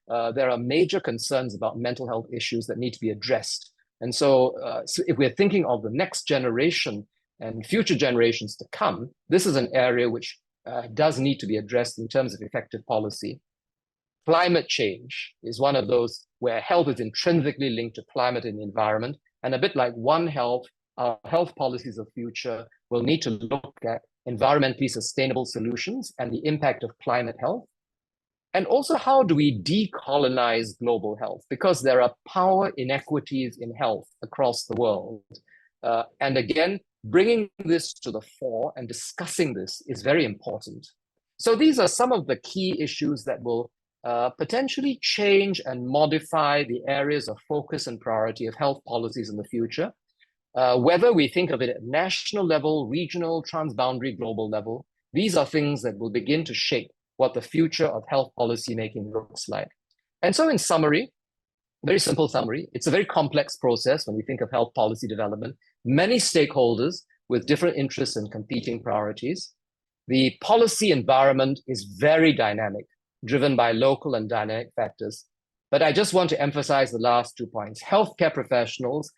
there are major concerns about mental health issues that need to be addressed. And so if we're thinking of the next generation and future generations to come, this is an area which does need to be addressed in terms of effective policy. Climate change is one of those where health is intrinsically linked to climate and the environment. And a bit like One Health, our health policies of the future will need to look at environmentally sustainable solutions and the impact of climate health. And also, how do we decolonize global health? Because there are power inequities in health across the world. And again, bringing this to the fore and discussing this is very important. So these are some of the key issues that will potentially change and modify the areas of focus and priority of health policies in the future. Whether we think of it at national level, regional, transboundary, global level, these are things that will begin to shape what the future of health policy making looks like. And so in summary, very simple summary, it's a very complex process when we think of health policy development, many stakeholders with different interests and competing priorities. The policy environment is very dynamic, driven by local and dynamic factors. But I just want to emphasize the last 2 points. Healthcare professionals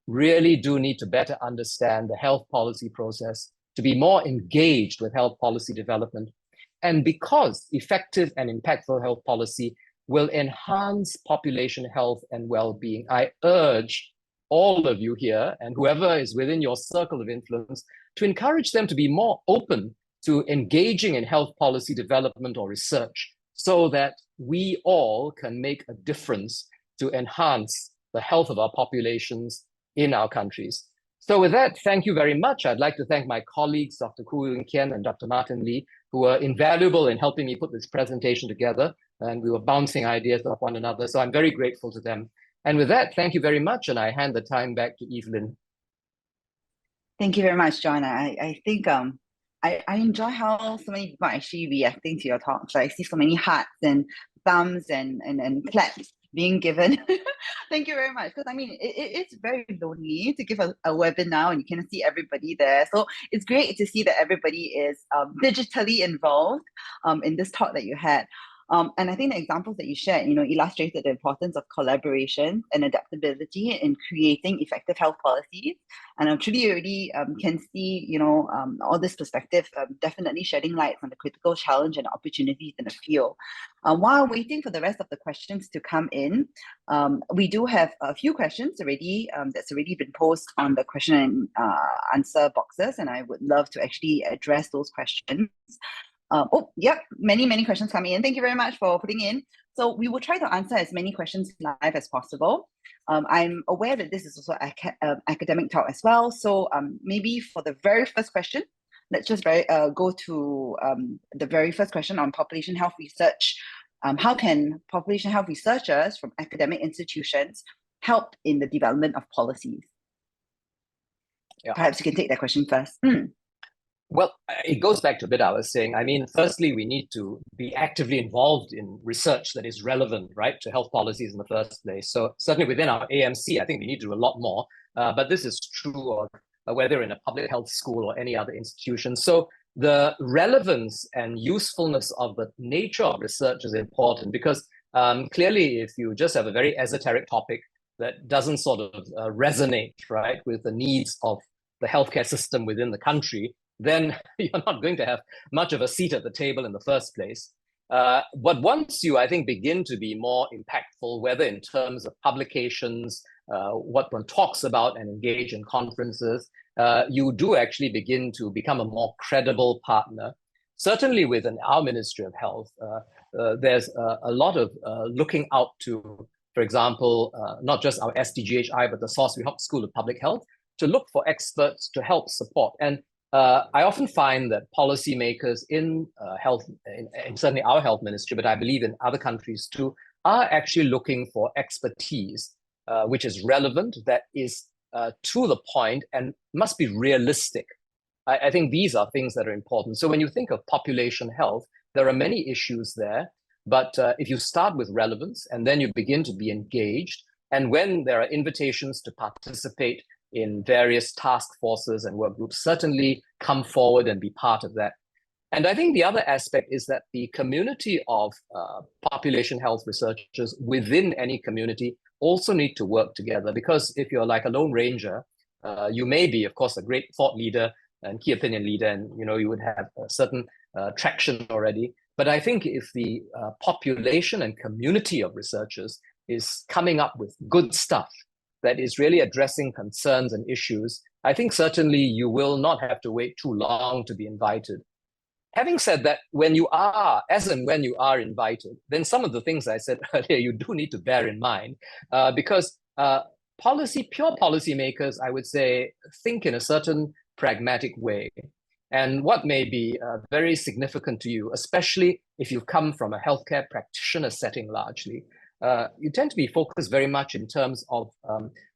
really do need to better understand the health policy process, to be more engaged with health policy development. And because effective and impactful health policy will enhance population health and well-being, I urge all of you here and whoever is within your circle of influence to encourage them to be more open to engaging in health policy development or research so that we all can make a difference to enhance the health of our populations in our countries. So with that, thank you very much. I'd like to thank my colleagues, Dr. Koo Yung Kian and Dr. Martin Lee, who were invaluable in helping me put this presentation together, and we were bouncing ideas off one another. So I'm very grateful to them. And with that, thank you very much, and I hand the time back to Evelyn. Thank you very much, John. I think I enjoy how so many people are actually reacting to your talks. I see so many hearts and thumbs and claps being given. Thank you very much. Because I mean, it's very lonely to give a webinar and you can see everybody there. So it's great to see that everybody is digitally involved in this talk that you had. And I think the examples that you shared, illustrated the importance of collaboration and adaptability in creating effective health policies. And I'm truly already can see, all this perspective definitely shedding light on the critical challenge and opportunities in the field. While waiting for the rest of the questions to come in, we do have a few questions already that's already been posted on the question and answer boxes, and I would love to actually address those questions. Many questions coming in. Thank you very much for putting in. So we will try to answer as many questions live as possible. I'm aware that this is also academic talk as well. So maybe for the very first question, let's just go to the very first question on population health research. How can population health researchers from academic institutions help in the development of policies? Yeah. Perhaps you can take that question first. Well, it goes back to a bit I was saying. I mean, firstly, we need to be actively involved in research that is relevant, right, to health policies in the first place. So certainly within our AMC, I think we need to do a lot more. But this is true of whether in a public health school or any other institution. So the relevance and usefulness of the nature of research is important because clearly, if you just have a very esoteric topic that doesn't sort of resonate, right, with the needs of the healthcare system within the country, then you're not going to have much of a seat at the table in the first place. But once you, I think, begin to be more impactful, whether in terms of publications, what one talks about and engage in conferences, you do actually begin to become a more credible partner. Certainly within our Ministry of Health, there's a lot of looking out to, for example, not just our SDGHI, but the Salisbury School of Public Health, to look for experts to help support. And I often find that policymakers in health, in certainly our health ministry, but I believe in other countries too, are actually looking for expertise which is relevant, that is to the point and must be realistic. I think these are things that are important. So when you think of population health, there are many issues there, but if you start with relevance and then you begin to be engaged, and when there are invitations to participate in various task forces and work groups, certainly come forward and be part of that. And I think the other aspect is that the community of population health researchers within any community also need to work together, because if you're like a lone ranger, you may be, of course, a great thought leader and key opinion leader, and you would have a certain traction already. But I think if the population and community of researchers is coming up with good stuff that is really addressing concerns and issues, I think certainly you will not have to wait too long to be invited. Having said that, when you are, as and when you are invited, then some of the things I said earlier, you do need to bear in mind, because pure policymakers, I would say, think in a certain pragmatic way. And what may be very significant to you, especially if you've come from a healthcare practitioner setting largely, you tend to be focused very much in terms of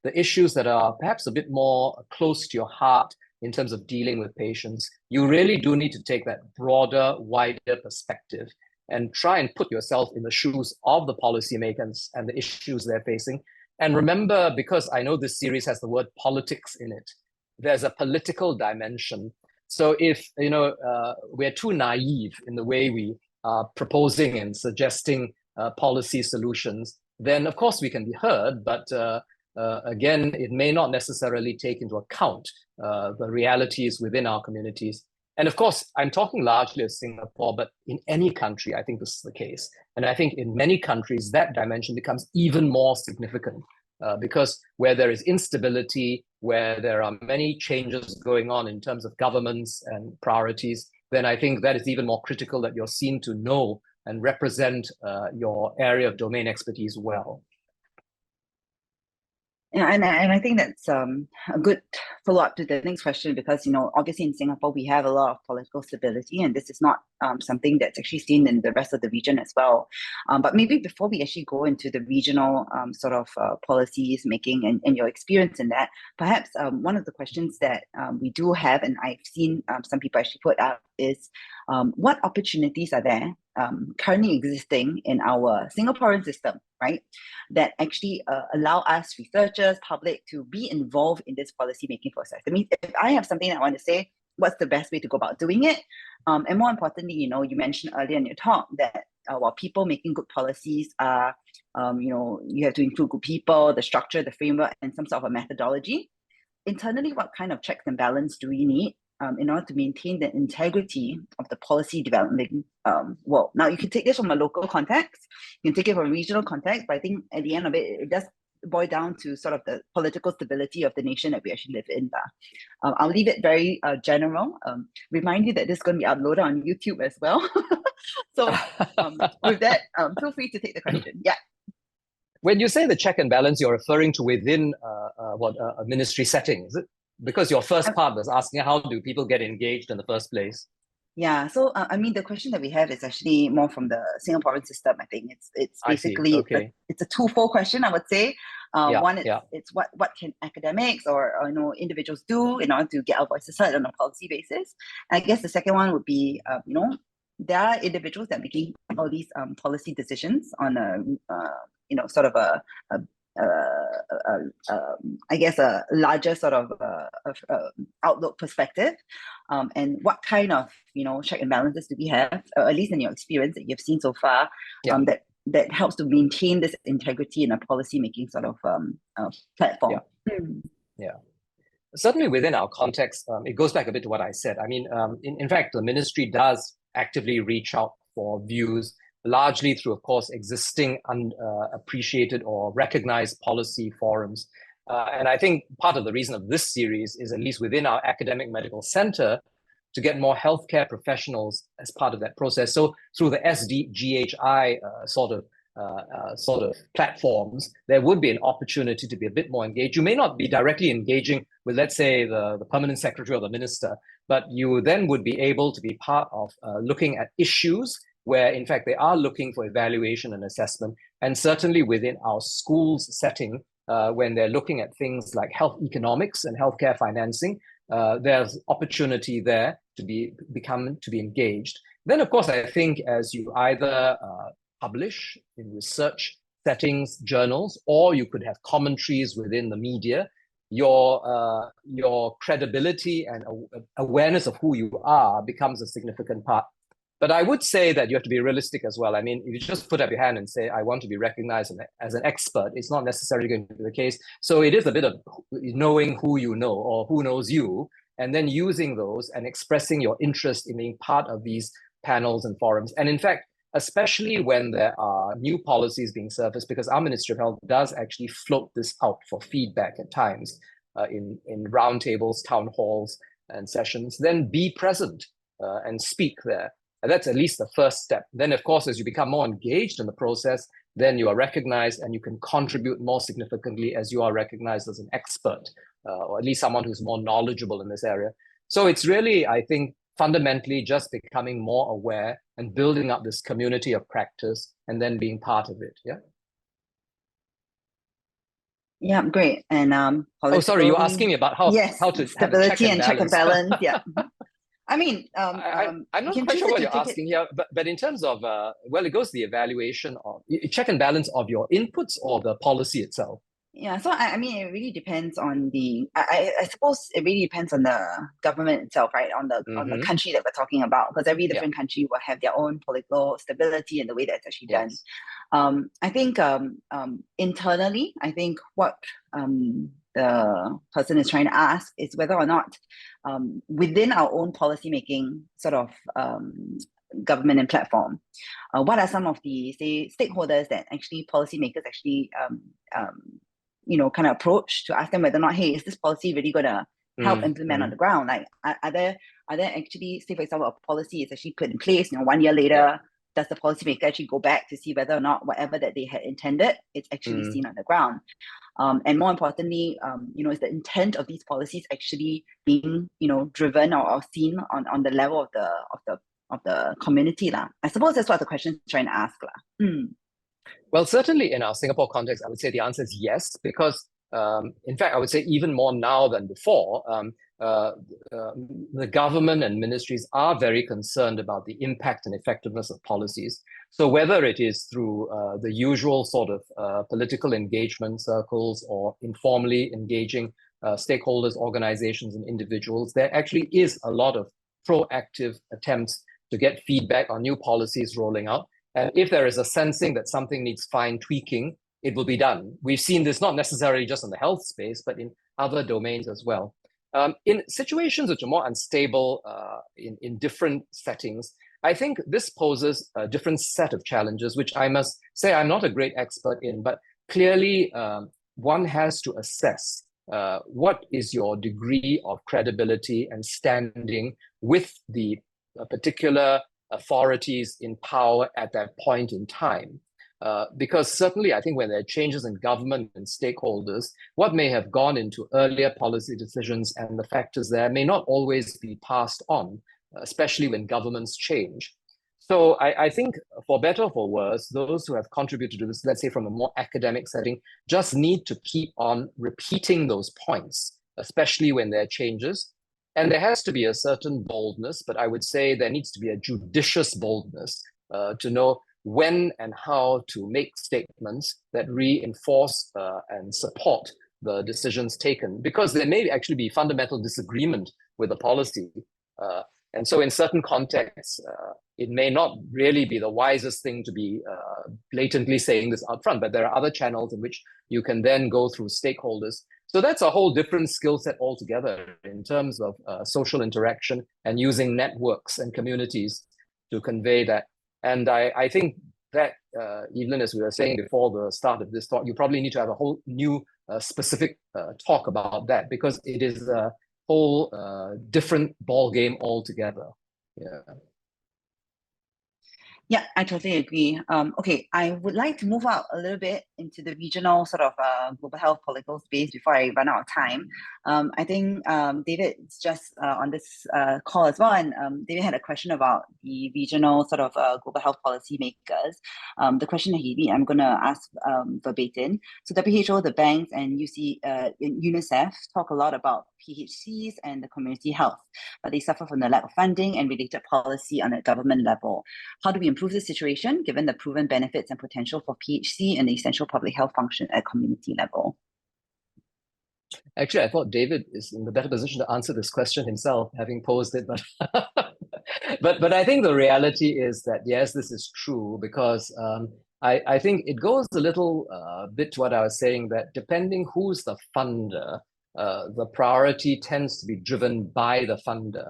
the issues that are perhaps a bit more close to your heart in terms of dealing with patients. You really do need to take that broader, wider perspective and try and put yourself in the shoes of the policymakers and the issues they're facing. And remember, because I know this series has the word politics in it, there's a political dimension. So if we're too naive in the way we are proposing and suggesting policy solutions, then of course we can be heard, but again, it may not necessarily take into account the realities within our communities. And of course, I'm talking largely of Singapore, but in any country, I think this is the case. And I think in many countries, that dimension becomes even more significant because where there is instability, where there are many changes going on in terms of governments and priorities, then I think that is even more critical that you're seen to know and represent your area of domain expertise well. Yeah, and I think that's a good follow-up to the next question because, obviously in Singapore, we have a lot of political stability, and this is not something that's actually seen in the rest of the region as well. But maybe before we actually go into the regional policies making and your experience in that, perhaps one of the questions that we do have, and I've seen some people actually put up, is what opportunities are there currently existing in our Singaporean system, right, that actually allow us researchers, public, to be involved in this policy making process. I mean, if I have something I want to say, what's the best way to go about doing it? And more importantly, you mentioned earlier in your talk that while people making good policies are, you have to include good people, the structure, the framework, and some sort of a methodology. Internally, what kind of checks and balance do we need in order to maintain the integrity of the policy development world? Now, you can take this from a local context, you can take it from a regional context, but I think at the end of it, it does boil down to sort of the political stability of the nation that we actually live in. I'll leave it very general. Remind you that this is going to be uploaded on YouTube as well. So with that, feel free to take the question. Yeah. When you say the check and balance, you're referring to within a ministry setting, is it? Because your first part was asking how do people get engaged in the first place? Yeah, so I mean, the question that we have is actually more from the Singaporean system. I think it's basically okay. it's a twofold question, I would say. One, it's what can academics or individuals do in order to get our voices heard on a policy basis. And I guess the second one would be there are individuals that are making all these policy decisions on a sort of I guess a larger sort of outlook perspective, and what kind of check and balances do we have, or at least in your experience that you've seen so far, that helps to maintain this integrity in a policy making sort of platform. Yeah. Certainly within our context, it goes back a bit to what I said. I mean, in fact, the ministry does actively reach out for views, largely through, of course, existing unappreciated or recognized policy forums. And I think part of the reason of this series is, at least within our academic medical center, to get more healthcare professionals as part of that process. So through the SDGHI sort of platforms, there would be an opportunity to be a bit more engaged. You may not be directly engaging with, let's say, the permanent secretary or the minister, but you then would be able to be part of looking at issues where, in fact, they are looking for evaluation and assessment. And certainly within our schools setting, when they're looking at things like health economics and healthcare financing, there's opportunity there to be engaged. Then, of course, I think as you either publish in research settings, journals, or you could have commentaries within the media, your credibility and awareness of who you are becomes a significant part. But I would say that you have to be realistic as well. I mean, if you just put up your hand and say, I want to be recognized as an expert, it's not necessarily going to be the case. So it is a bit of knowing who you know or who knows you, and then using those and expressing your interest in being part of these panels and forums. And in fact, especially when there are new policies being surfaced, because our Ministry of Health does actually float this out for feedback at times. in roundtables, town halls, and sessions, then be present and speak there. And that's at least the first step. Then, of course, as you become more engaged in the process, then you are recognized and you can contribute more significantly as you are recognized as an expert, or at least someone who's more knowledgeable in this area. So it's really, I think, fundamentally just becoming more aware and building up this community of practice and then being part of it. Yeah. Yeah, great. And Oh, sorry, you were politically, asking me about how yes, how to have a stability check and check and balance. balance. Yeah. I mean, I'm you not can quite choose sure it what to you're take it. asking here, but in terms of, well, it goes to the evaluation of check and balance of your inputs or the policy itself. Yeah, so I mean, it really depends on the. I suppose it really depends on the government itself, right? On the country that we're talking about, because every different country will have their own political stability and the way that's actually done. I think internally, I think what the person is trying to ask is whether or not within our own policy making sort of government and platform, what are some of the, say, stakeholders that actually policymakers actually kind of approach to ask them whether or not, hey, is this policy really going to help implement on the ground? Like, are there actually, say for example, a policy is actually put in place, 1 year later, does the policymaker actually go back to see whether or not whatever that they had intended, it's actually seen on the ground? And more importantly, is the intent of these policies actually being, driven or seen on the level of the community lah? I suppose that's what the question is trying to ask lah. Well, certainly in our Singapore context, I would say the answer is yes, because in fact, I would say even more now than before, the government and ministries are very concerned about the impact and effectiveness of policies. So whether it is through the usual sort of political engagement circles or informally engaging stakeholders, organizations, and individuals, there actually is a lot of proactive attempts to get feedback on new policies rolling out. And if there is a sensing that something needs fine tweaking, it will be done. We've seen this not necessarily just in the health space, but in other domains as well. In situations which are more unstable in different settings, I think this poses a different set of challenges, which I must say I'm not a great expert in, but clearly one has to assess what is your degree of credibility and standing with the particular authorities in power at that point in time. Because certainly, I think when there are changes in government and stakeholders, what may have gone into earlier policy decisions and the factors there may not always be passed on, especially when governments change. So I think, for better or for worse, those who have contributed to this, let's say from a more academic setting, just need to keep on repeating those points, especially when there are changes. And there has to be a certain boldness, but I would say there needs to be a judicious boldness to know when and how to make statements that reinforce and support the decisions taken, because there may actually be fundamental disagreement with the policy. And so in certain contexts, it may not really be the wisest thing to be blatantly saying this out front, but there are other channels in which you can then go through stakeholders. So that's a whole different skill set altogether in terms of social interaction and using networks and communities to convey that. And I think that, Evelyn, as we were saying before the start of this talk, you probably need to have a whole new specific talk about that, because it is a whole different ball game altogether. Yeah. Yeah, I totally agree. Okay, I would like to move out a little bit into the regional sort of global health political space before I run out of time. I think David is just on this call as well, and David had a question about the regional sort of global health policy makers. The question that he did, I'm going to ask verbatim. So WHO, the banks, and UNICEF talk a lot about PHCs and the community health, but they suffer from the lack of funding and related policy on a government level. How do we improve the situation given the proven benefits and potential for PHC and the essential public health function at community level? Actually, I thought David is in the better position to answer this question himself, having posed it. But but I think the reality is that, yes, this is true, because I think it goes a little bit to what I was saying, that depending who's the funder, the priority tends to be driven by the funder.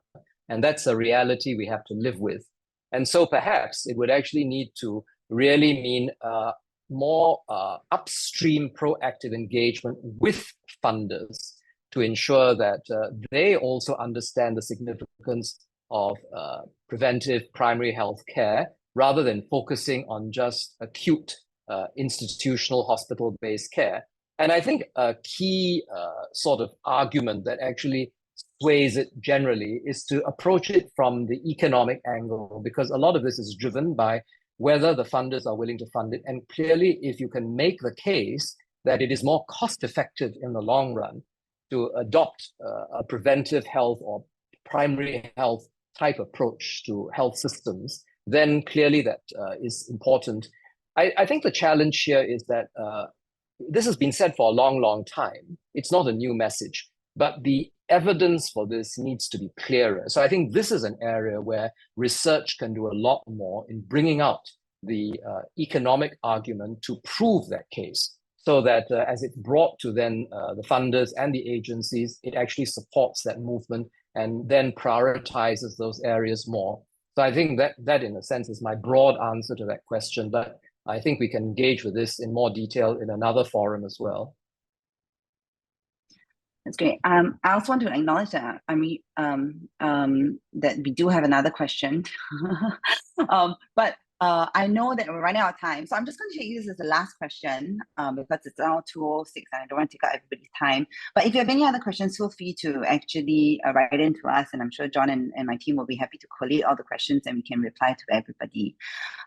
And that's a reality we have to live with. And so perhaps it would actually need to really mean more upstream proactive engagement with funders to ensure that they also understand the significance of preventive primary health care rather than focusing on just acute institutional hospital-based care. And I think a key sort of argument that actually sways it generally is to approach it from the economic angle, because a lot of this is driven by whether the funders are willing to fund it. And clearly, if you can make the case that it is more cost-effective in the long run to adopt a preventive health or primary health type approach to health systems, then clearly that is important. I think the challenge here is that this has been said for a long, long time. It's not a new message, but the evidence for this needs to be clearer. So I think this is an area where research can do a lot more in bringing out the economic argument to prove that case, so that as it's brought to then the funders and the agencies, it actually supports that movement and then prioritizes those areas more. So I think that in a sense is my broad answer to that question, but I think we can engage with this in more detail in another forum as well. That's great. I also want to acknowledge that that we do have another question, but I know that we're running out of time, so I'm just going to take this as the last question because it's now 2:06 and I don't want to take up everybody's time. But if you have any other questions, feel free to actually write in to us, and I'm sure John and my team will be happy to collate all the questions and we can reply to everybody.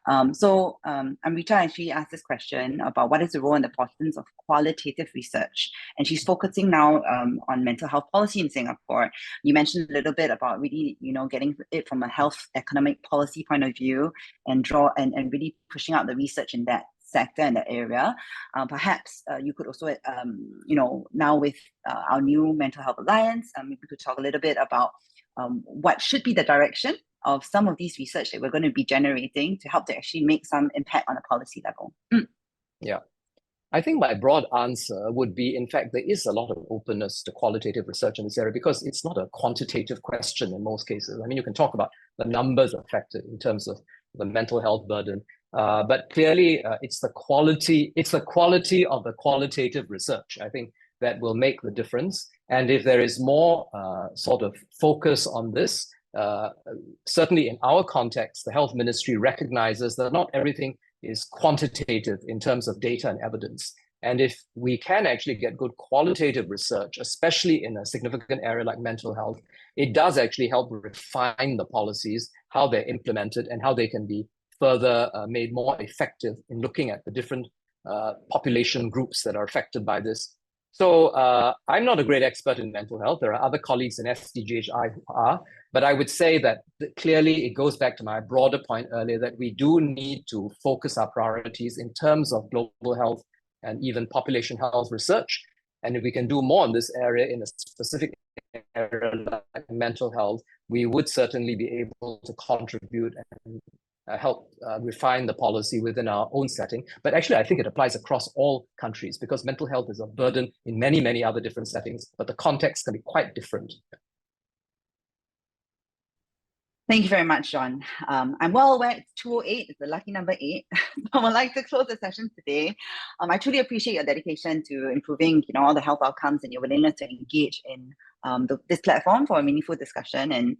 Amrita actually asked this question about what is the role and the importance of qualitative research, and she's focusing now on mental health policy in Singapore. You mentioned a little bit about really, getting it from a health economic policy point of view and really pushing out the research in that sector and that area. Perhaps you could also, now with our new Mental Health Alliance, we could talk a little bit about what should be the direction of some of these research that we're going to be generating to help to actually make some impact on a policy level. Yeah. I think my broad answer would be, in fact, there is a lot of openness to qualitative research in this area because it's not a quantitative question in most cases. I mean, you can talk about the numbers affected in terms of the mental health burden, but clearly it's the quality of the qualitative research, I think, that will make the difference. And if there is more sort of focus on this, certainly in our context, the Health Ministry recognizes that not everything is quantitative in terms of data and evidence. And if we can actually get good qualitative research, especially in a significant area like mental health, it does actually help refine the policies, how they're implemented, and how they can be further made more effective in looking at the different population groups that are affected by this. So I'm not a great expert in mental health. There are other colleagues in SDGHI who are, but I would say that clearly it goes back to my broader point earlier that we do need to focus our priorities in terms of global health and even population health research. And if we can do more in this area, in a specific area like mental health, we would certainly be able to contribute and help refine the policy within our own setting. But actually, I think it applies across all countries because mental health is a burden in many, many other different settings, but the context can be quite different. Thank you very much, John. I'm well aware it's 2:08, it's the lucky number 8. I would like to close the session today. I truly appreciate your dedication to improving, all the health outcomes and your willingness to engage in this platform for a meaningful discussion. And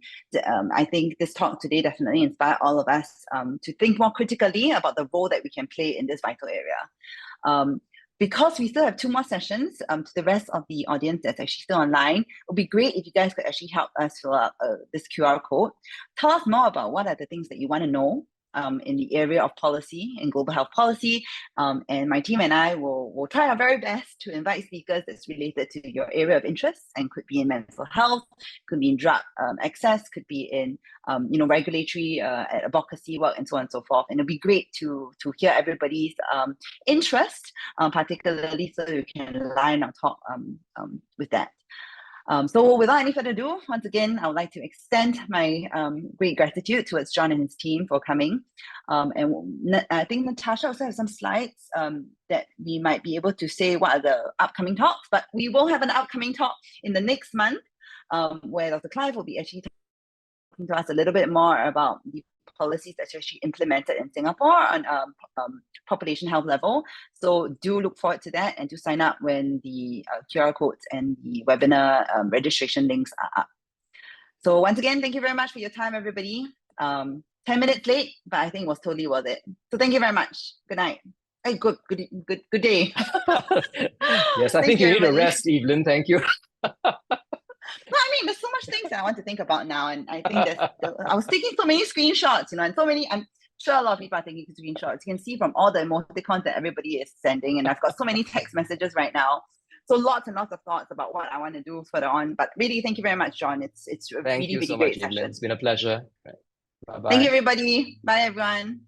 I think this talk today definitely inspired all of us to think more critically about the role that we can play in this vital area. Because we still have 2 more sessions to the rest of the audience that's actually still online, it would be great if you guys could actually help us fill out this QR code. Tell us more about what are the things that you want to know in the area of policy and global health policy. And my team and I will try our very best to invite speakers that's related to your area of interest and could be in mental health, could be in drug access, could be in regulatory advocacy work and so on and so forth. And it'll be great to hear everybody's interest, particularly so we can line our talk with that. So without any further ado, once again, I would like to extend my great gratitude towards John and his team for coming. And I think Natasha also has some slides that we might be able to say what are the upcoming talks, but we will have an upcoming talk in the next month where Dr. Clive will be actually talking to us a little bit more about the policies that's actually implemented in Singapore on population health level. So do look forward to that and do sign up when the QR codes and the webinar registration links are up. So once again, thank you very much for your time, everybody. 10 minutes late, but I think it was totally worth it. So thank you very much. Good night. Hey, good day. Yes, I think you need a rest, Evelyn. Thank you. No, I mean, there's so much things that I want to think about now, and I think I was taking so many screenshots, and so many. I'm sure a lot of people are taking screenshots. You can see from all the emoticons that everybody is sending, and I've got so many text messages right now. So lots and lots of thoughts about what I want to do further on. But really, thank you very much, John. It's a Thank really, you really so great much, Evelyn. session. It's been a pleasure. Right. Bye-bye. Thank you, everybody. Bye, everyone.